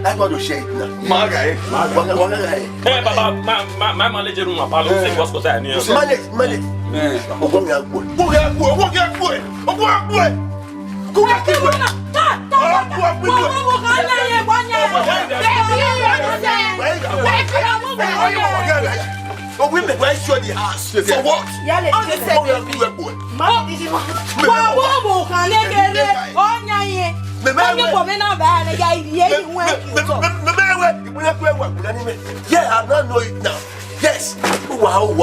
I'm going to shake now. Hey, Baba, my manager room, my palo, say what's going on here. Manage. But we make sure the house. For what? Yeah, I don't know it now. Yes. Wow,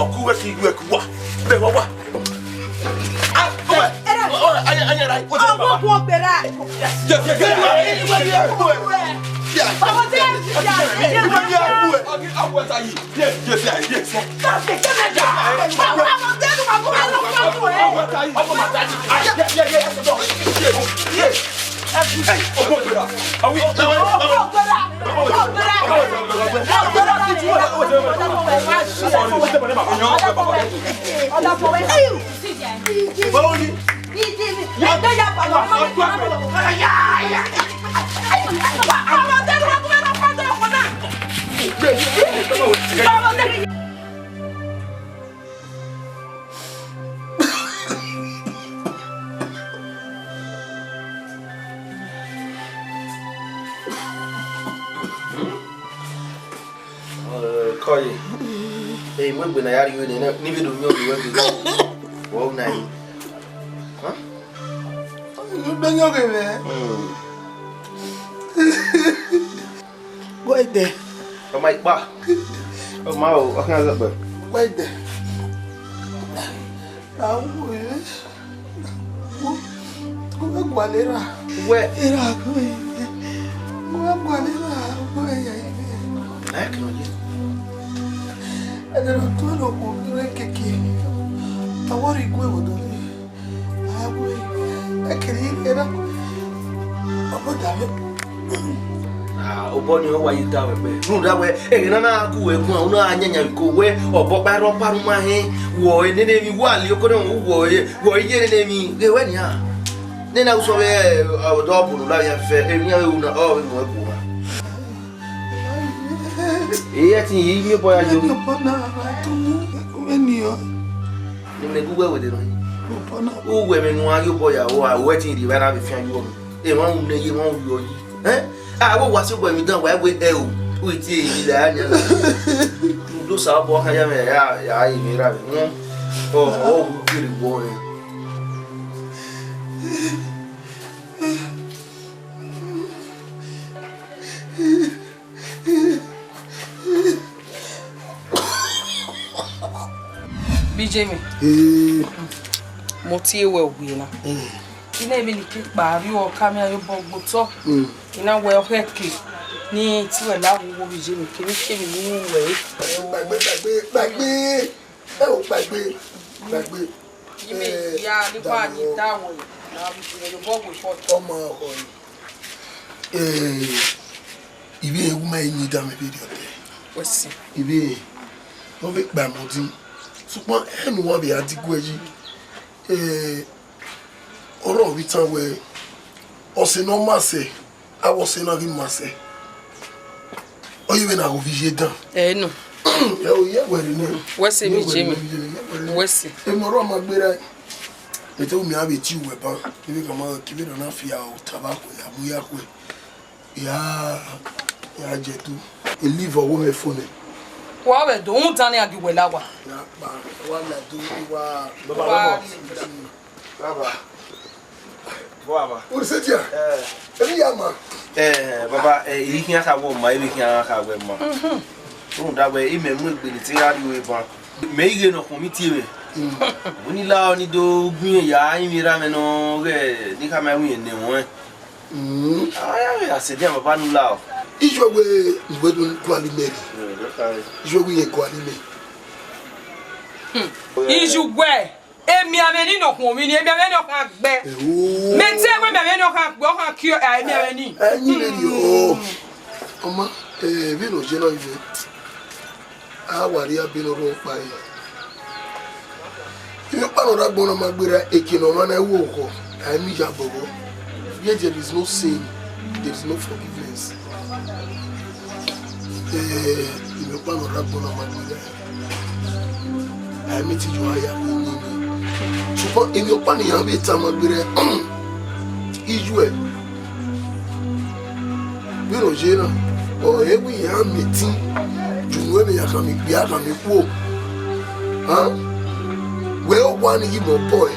Koi. Hey, mwe bwe na yari ywe ni vidu nyobi webi. Wow na yi. Huh? Yube nyobi we. Wait there. Oh my ba. Oh my oh, I can't let Wait there. Now we. Kuwe gwalera. Where? Era kuwe. Kuwe gwalera. Kuwe ya ibe. I can only. And then I'm told to drink a key. I want to go with it. I can eat it up. Oh, damn it. Oboni ho wayi dawe be nu dawe e na na ku we ku onu anyanya ko we obo paro paru ma he wo ne ne mi wali ko no wo ye ne mi ge we ni ha ne na uso be do bu la ya fe e mi ya u na o mo e bu ha e ya ti yi mi boya yo na tu meni yo ni me guwe we de no u we me nu ayo boya o a we ti ri ba na be fi an yo e won ne yi won yo yi ah wo wasi boy mi dan wa we e o ti e la anya do sa bo kan ya me ya yi mi ra mi o kiri bo e Bijemi. Mo ti ewe ogbe na. Ina ebe ni ki pari o kamera yo bogbo to. Ina we oheke ni ti we lawo wo Bijemi kini kemi ni we. Gbàgbé. Ẹ ò gbàgbé. Jimi ya ni pa ni dawo na bi yo bogbo for ọmọ ọ̀yìn. Ibi ewu ma yin da me video te. Wesi. Ibi wọ́n fi gbà mọ́ dín. Ṣùgbọ́n ẹnu wọn bí adigun ẹyí. Ọ̀rọ̀ wí tán wẹ ọ̀sẹ̀ náà máa ṣe àwọ̀sẹ̀ náà rí máa ṣe. Ọyẹ́wé náà kò fi ṣe dán. Ẹnu. Ẹ ò yẹ wẹ̀rẹ̀ ní. Wesi Bijemi. Wesi. Èmi ọ̀rọ̀ máa gbéra ẹ̀. Ètò mi àbẹ̀ tí ìwẹ̀ bá níbi kan máa kí bẹ́ẹ̀ náà fi àwọn tabako ìyàmúyà pé ìyá jẹ̀dú ìlíìfọ̀ owó mi fún mi. Wa be do un tan ni agiwe lawa. Ya pa wa la do wa Baba. Baba. O se dia. Emi ya ma. Baba, yi kian ka wo ma, ibi kian ka we ma. Da we ime mu egbe ni ti ra ri we ban. Me ige no kun mi ti we. Oni la oni do gun ya yin mi ra me no re ni ka ma wi ne won. Ya se dia baba nu la o. Ijogwe ngwedu kwalimeri. Ijogwe ye kwalimeri. Ijugwe emi ameni no kun mi ni emi ameni no kan gbe. Me ti e me ameni no kan gbe o kan ki emi ameni. Ẹ̀yin le ri o. Ọmọ bi no je no ife. A wa ri abi no ro pa yi. Ibi pa no da gbon ma gbera ekino ma na wo ko. Ai mi ja bobo. Yet there is no sin, there is no forgiveness. Ibi pa no da gbon ma gbera. Ai mi ti jo aya ko ni. Ṣùgbọ́n ibi pa ni yan bi ta ma gbera. Iju e. Bi no je na. O ewu yan mi ti. Juwe mi ya kan mi gbe aka mi ku o. We o wa ni yi mo boy.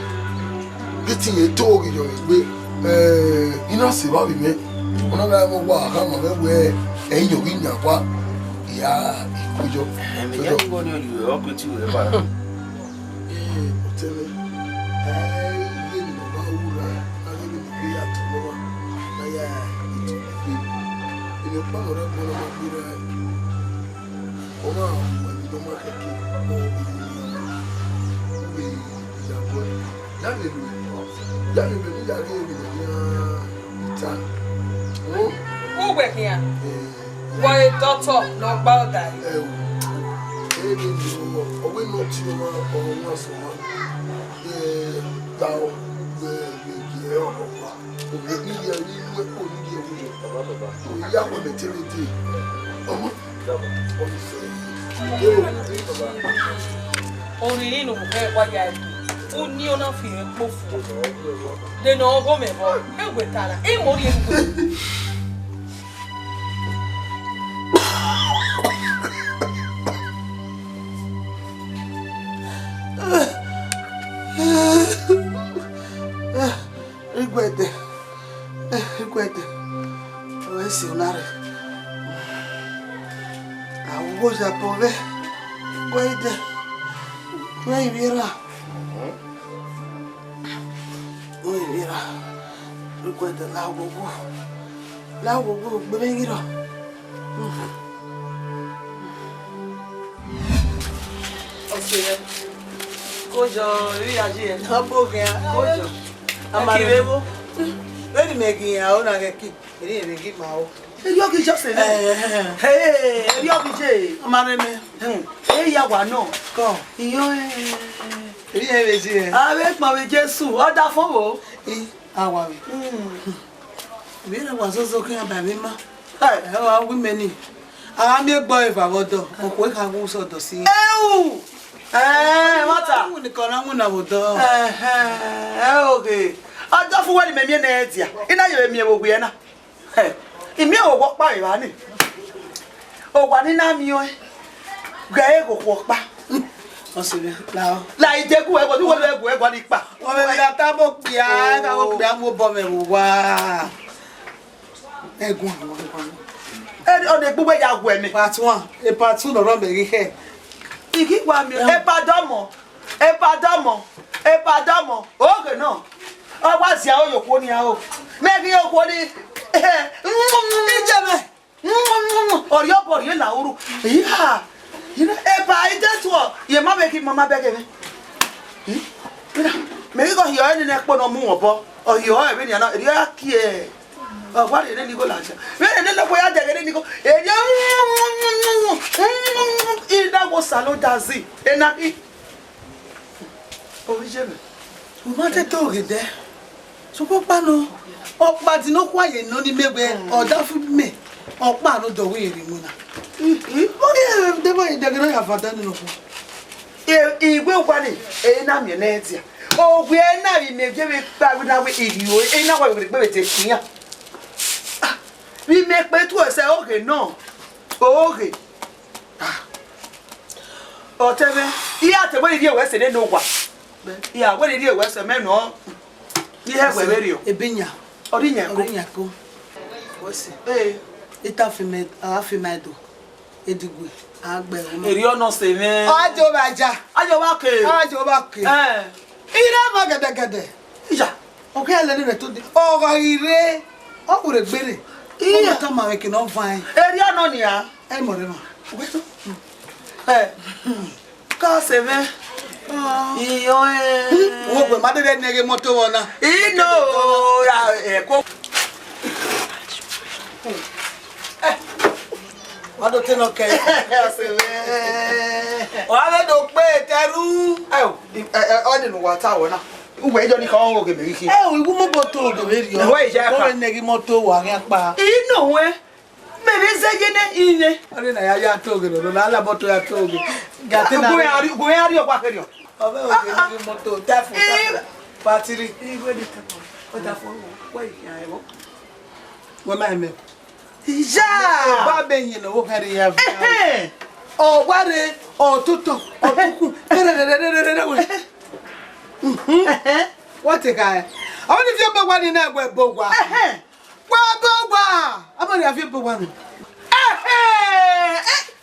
Bi ti ye to gi yo gbe. Iná sì bá bí mi. Ọ̀nà bá mo wà ká mọ̀ wẹ́wẹ́ ẹ̀yìn òrí ìyàn wá ìyá ìkójọ. Me ya ni go ni o o pe ti we ba. Ọ̀tẹ́lẹ̀ ẹ̀yìn ni bàbá wúra láti ní ìgbé yàtọ̀ lọ́wọ́ láyà ètò ìgbé. Èmi pàmò rẹ̀ gbọ́dọ̀ máa gbé rẹ̀. Ọmọ àwọn ẹ̀mí ló máa kẹ́kẹ́ mọ́ ìyàbọ̀ ẹ̀. Láàrin ìlú Yami be ni yari mi ni ita. O gbe kian. Wo e doctor no gba oda yi. Ebi ni o we no ti o wa so wa. Tawo be o pa. O be ni ya ni we ko ni ye wu. Baba. O ya ko be tele ti. Omo. O se. Ori ni no ke wa ya yi. O ni ona fi epo fu. De no go me bo. E gbe tara. E mo ri epo. Recuete. O esse unare. A ugoja pove. Guaide. Vai vira. Oi, vira. Recuete la gogo. La gogo, bebe giro. Oke. Kojo, ri aji na boge. Kojo. Amarebo. Very making ya ona ke ri ri ki ma o. Eri o ki just say. Eri o ki je. Amareme. Ya wa no. Ko. Iyo eri e be ji e. Awe pa we Jesu, o da fun wo. Awa we. Bi na wa so so kan ba mi ma. Hai, e wa wi meni. Ara mi gbo e fa bodo. O ko ka wo so do si. Ewu. Mata. Mu ni kan na mu na bodo. Okay. Aja fún wani memi na etia ina yo emi ewogu ye na imi owo pa iwa ni o wa ni na mi o ga ego ko pa o se be la ijeku e ko ti wo le ego e ko ni pa o me la ta mo pia ka wo pia mo bo me wa egun o de gbogbo ya gu emi part 1 part 2 no ro be ri he iki wa mi e pa do mo E padamo. Okay no. O wa si awo yoko ni awo. Me ki yoko ni. Ijeme. Ori la uru. Yeah. You know, that's what your mama keep mama back again. Maybe go here and neck on more or you are really not here. What did any go like that? Then look where they go. That was salon does it. And I eat. Oh, Jimmy. We wanted to get there. So, Papa, oh, but no quiet, no, maybe, or that for me. Oh, man, the way, Muna. Oh, yeah, the way they're going to have done. He will want it. And I'm your Nancy. Oh, we are now in the Jerry Benard Njoku. Ain't no way with it here. We make better to say, okay, no. Okay. Oh, tell me, he had to wait here, West and no one. Yeah, what did you West a man? No, you have a radio. A binya. Oriñaco. What's it? It's a female. Edigwe agbe o eri ono se me ajo baja ajo bake ire ma gede ija o ke le ni to di o ga ire o kure gbere o ta ma ke no fine eri ono ni a e mo re ma o to ka se me iyo wo gbe ma de nege moto wona ino ya ko what do you know? Okay. Why don't pay Teru? Oh, I didn't know what I want. Where don't you call me? Oh, we won't go to the video. Where is your Negimoto? You know where? Maybe say in it. I didn't know I told you. No, I about to have told you. Got to go out your pocket. Oh, Moto, that party. What the fuck? Wait, I won't. What am I? Ja, babe you know what you have. Oh, what oh tutu, oh tuku. What a guy. I want to feel one in that web bogwa. Well, bogwa. I'm going to feel one.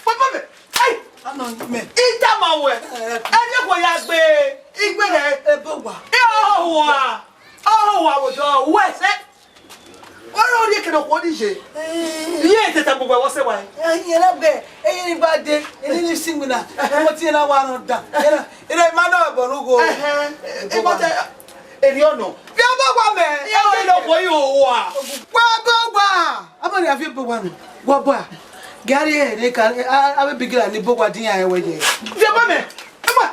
What hey, I know me. Eat that my way. And you go as be. Eat me a bogwa. Oh, I was all west. What are you going to what is it? Yes, that's what I say. Why? You're not there. Anybody, any single that. What's in our one of that? It ain't my number. Go. And you know, you're man. You know where you are. Well, I'm going to have you one. What? Gary, they can. I will begin the book. What do you want? You're man. Come on.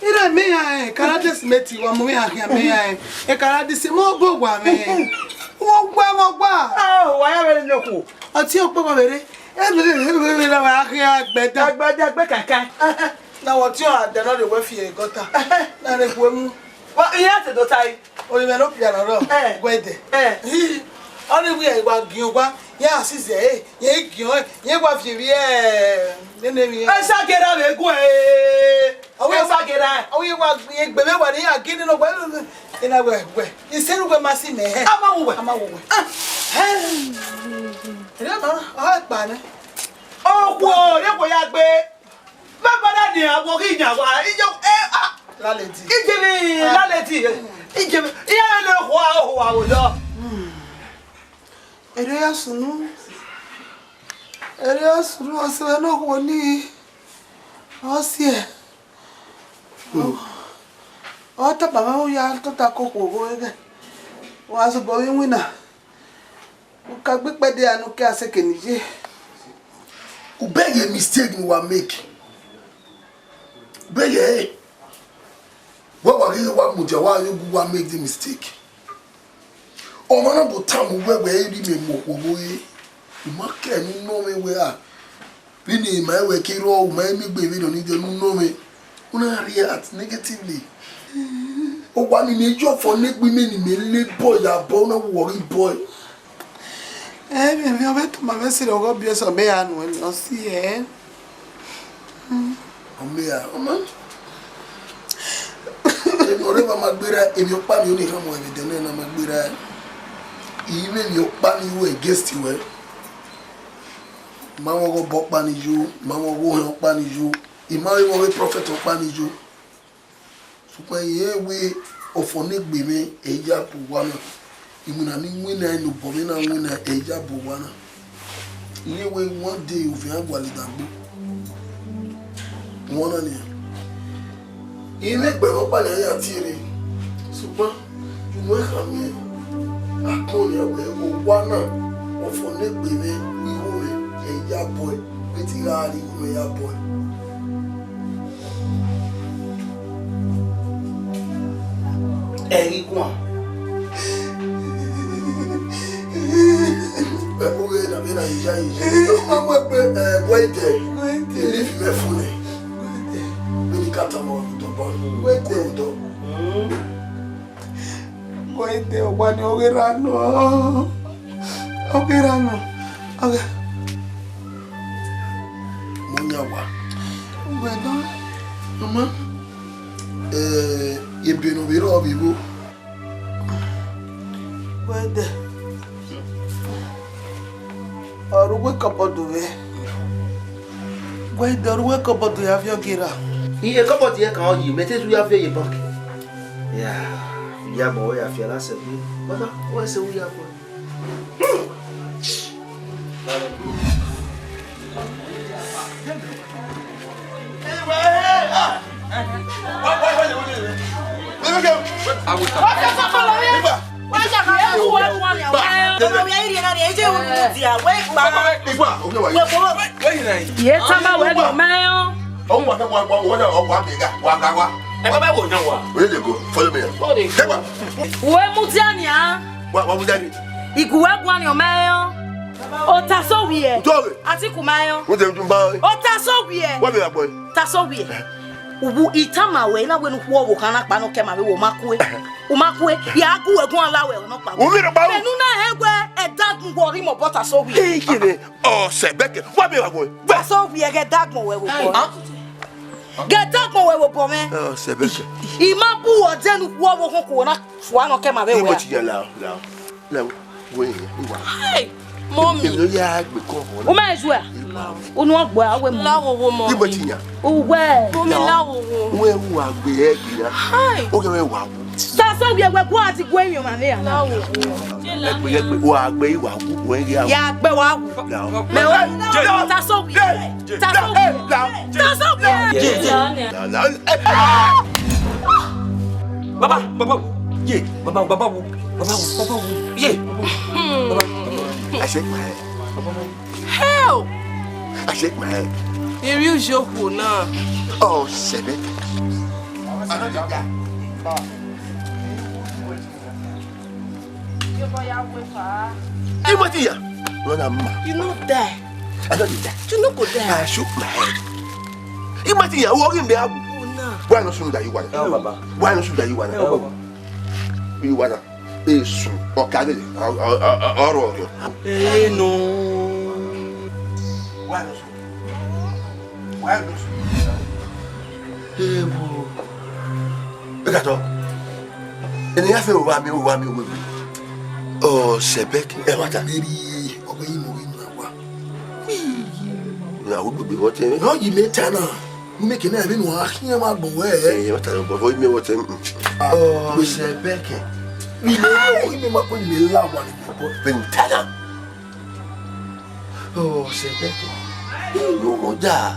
It ain't me. I can't just meet you. I'm going to me. I can't just see more book. Man. Oh, why are you no? I'll see you probably. Now, what you are, they're not the way you got her. Now, the woman. What you have to do, I only went up there. Wait there. Only we are you one. Yes, is there. You have your I shall get out of the way. I get out. Oh, you want me, but nobody are getting away. In a way, instead of a massive man, I'm a hard banner. Oh, boy, you go out, babe. Papa, I'm walking now. Laleti. Wow. Elias, I know what he was here. Oh, Papa, you are to tackle was a going winner. You can be by the Anuka second year. Who beg a mistake you will make? Beg what were you want Mujawa you will make the mistake? Oh, man, about time where you may move away. You can't know me where. We need my way, Kiro, my baby don't need to know me. Una react negatively. Oh, one in a job for neck women in a late boy, that bona worry boy. I went to my message of obvious or man when I see it. Oh, man. Whatever my beer, if your pan you need him with the name of my beer, even your pan you against you. Mamma go bop pan you, Mamma go help pan you. If my prophet of pan you. Super ye we of on it be me a yap one. Even an winner no bomina winner a yap one. Ye way one day of young Walidambo. One on you. In it by Opalaya Thierry. Super, you welcome me. I told you one of on it be me, a yap boy, pretty hard, you a boy. Erigua. Wait a minute, wait there. Leave me funny. When you got a moment to burn, wait there. Wait there, one Ogerano. Ogerano. Okay. Munyawa. Well, Mama. You've been over here, Bibu. Where the? Or wake up on the way. Where the wake up on the have your gira? He a couple of years can you met it we have your pocket. Yeah, boy, I feel I said, Mama, what's the we are for? Ubu itama we na wenu kwa wo kana pa no kema we wo makwe ya ku egun alawe no pa wo enu na hegwe e dagun gori mo bota so wi Kini o sebeke wa be wa boy so wi ge dagun we wo bo ge dagun we wo bo me o sebeke ima bu o denu kwa wo ko na fua no kema we mo ti ya la we wa Hey, mommy. no ya gbe ko o ma ju a onu ogbo awe mo Lawo mommy. Ibo ti ya uwe Mommy lawo. we wa gbe e gina Hi. o ke we wa sa so wi egwe ku ati gwe mi ma me ya Lawo. e gbe wa gbe iwa ku we ya ya gbe wa wu me o ta so wi Baba, ye, Baba, ye. I shake my head. Hell. I shake my head. You use your phone now. Oh, sebeke. Ibo ti ya run am ma. You know that. I don't do that. You know go there. I shook my head. Ibo ti ya wo ri me abu. Oh no. Why no sunu da you wana? Oh, Baba. Why no sunu da you wana? Oh, Baba. You wana. Esu o ka le oro oro. No. Why no sunu? Why no sunu? Ewo. Begato. Eni ya fe o wa mi. Oh, sebeke. E mata. Mary, obey you, Na wo gbe wo te. no, you may turn on. You make an even walking about boy. Eh, mata bo vo mi wo te. Oh, sebeke. We know him, my boy, me love one. Ventana. Oh, sebeke. No mo da.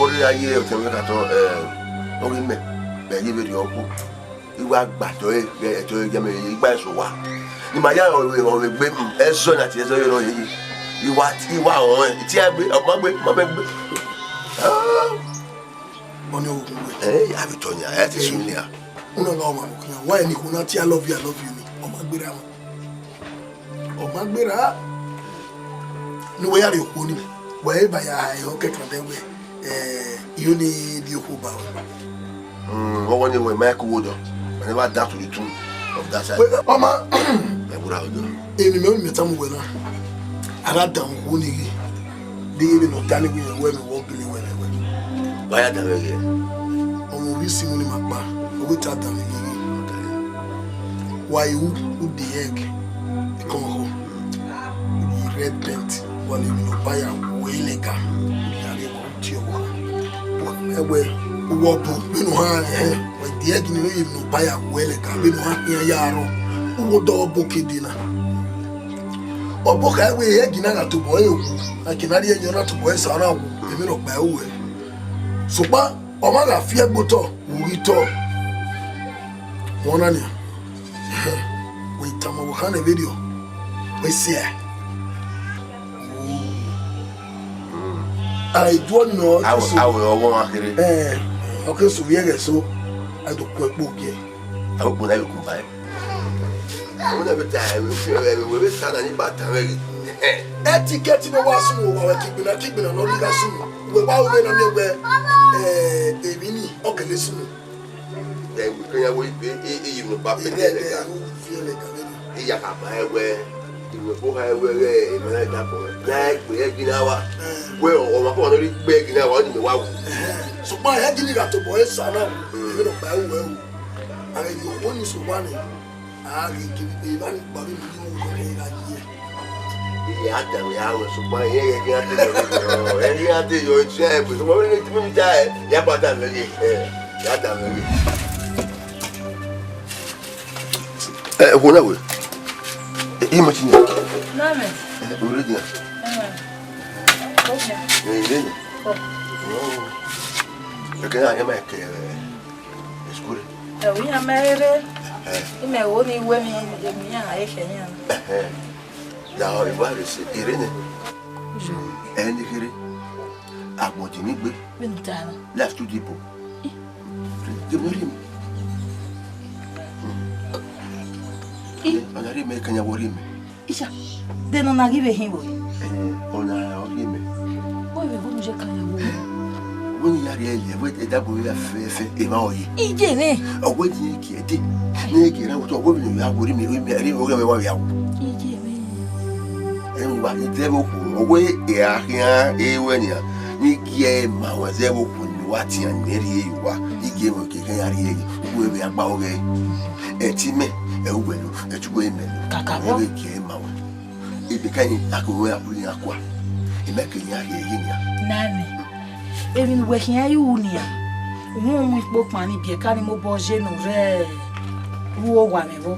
Ori aye o temi ka to ori me be ye be ri oku iwa gbado e to je me igba so wa ni ma ya o gbe eso na ti eso yo yi iwa o ti agbe omo gbe mo be gbe Money, ya bi to nya e ti sun ni a no, why any kuna I love you, me. Oh, my better. No way are you pony? Wherever I okay from them way. You need you who bow. what one you make wood I never down to the tune of that side. Mama, I would have done. any moment I'm going on. I got down Woonie. They even know Danny when we walk in when I went. Why are they here? Oh, we see only my man. We chat down why you put the egg? Come home. red paint. One you know buy a whale gam. Yare go to your work. Ewe uwobo binu ha when the egg you know buy a whale gam binu ha yaro. Uwodo bokidina. Oboka ewe egg na to boy ewu. Akinari enyo na to boy sara wu. Emi no pa ewu. So ba o ma ga fie gboto uri to. Wona ni. We tamo ha na video. We see I don't know. I will want to. Okay, so we are so I don't quite book here. I will never come by. I will never die. We will stand any bad time. Etiquette in the washroom, or keeping a keeping an only soon. We will wait on your way. A mini, okay, listen. Then we can away even about the feel like a way. You go away, like we have been our well, or my only begging our only wow. So my head didn't got to boy, son, you know, by well. I mean, you only so one. I give you a man, but you had we hours so my hair any other your chair, but when you die, yeah, but I'm really whatever. Imagine Name. Uwadiae. Okay. Okay, I am a school. We are married. In my only women in me, I can. Now, if I say Irene, and here I want to meet with left two people. Give me him. I make a worry me. Isha, then on I give him. On I him. Why we go When you are really with a double affair, Ijene. or what you did. Naked out of women, you are with me, we are. And what the devil away here, when you Nicky, I was able to watch and near you are. He gave a kick and we are about a team. That women came out. It became like a way of putting aqua. He make a year. Nanny. Even working a union. Whom we spoke money be a cannibal bourgeon or rare. Who one ever?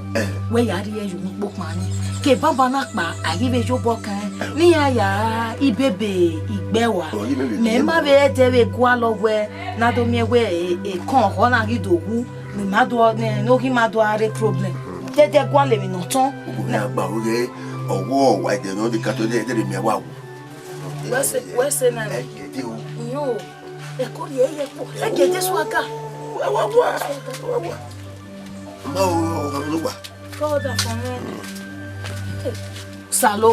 Where you book money. Ke Baba Nakba, I give a job bokan. Nia ya, I baby, I bewa. Memma be David Gualo where Nadomia way a con, Hona Gido who, the Madua, no Himadua problem. They go living no ton. Or war, why they know the cattle there in me. Wow. Where's the night? No, they call you a get this one. Salo,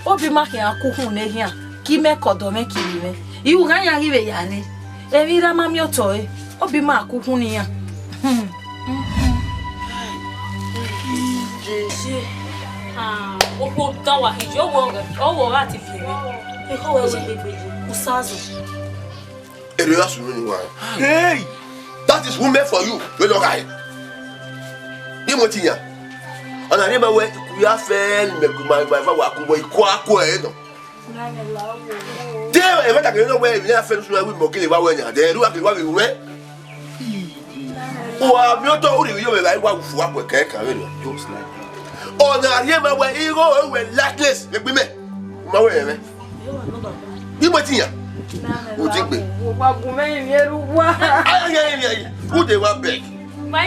Obi Makia, Kuhun, here, Kime Kodome Kimi. You can't give a yale. Evira Mamio toy, Obi Makuhunia. O tawa hijo wo ati fire e ko we usazo Hey, that is woman for you. You know right. Imotinya. Ona rema we you are fair me my father wa ku boy kwa no. Dey e meta ke no we you are fair so we mo kile wa we nya. Dey ru akile wa we we. Wa mi o to uri yo me ba wa fu wa ko ke kan we no. Just like on a rema we ego we lackless me bi me. Ma we me. Imotinya. Who think me? Who they want back?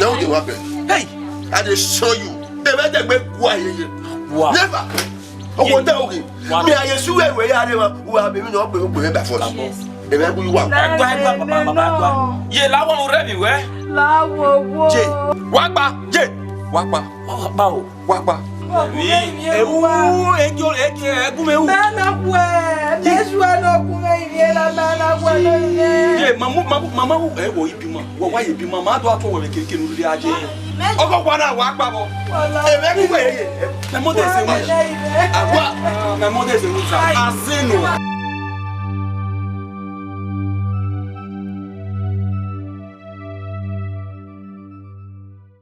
Don't they want back? Hey, I just show you. They better be quiet. Never. Oh, what are you? Me, I swear we are who have been up with back for us. They never you want. Ye la one already, where? La wo. J. Wakba, J. Wakba. Wakba. Mama, who you be, why you be, Mama, do I told me, can you react? Oh, what I walk, Babo. My mother is a witch. My mother is a witch. I say no.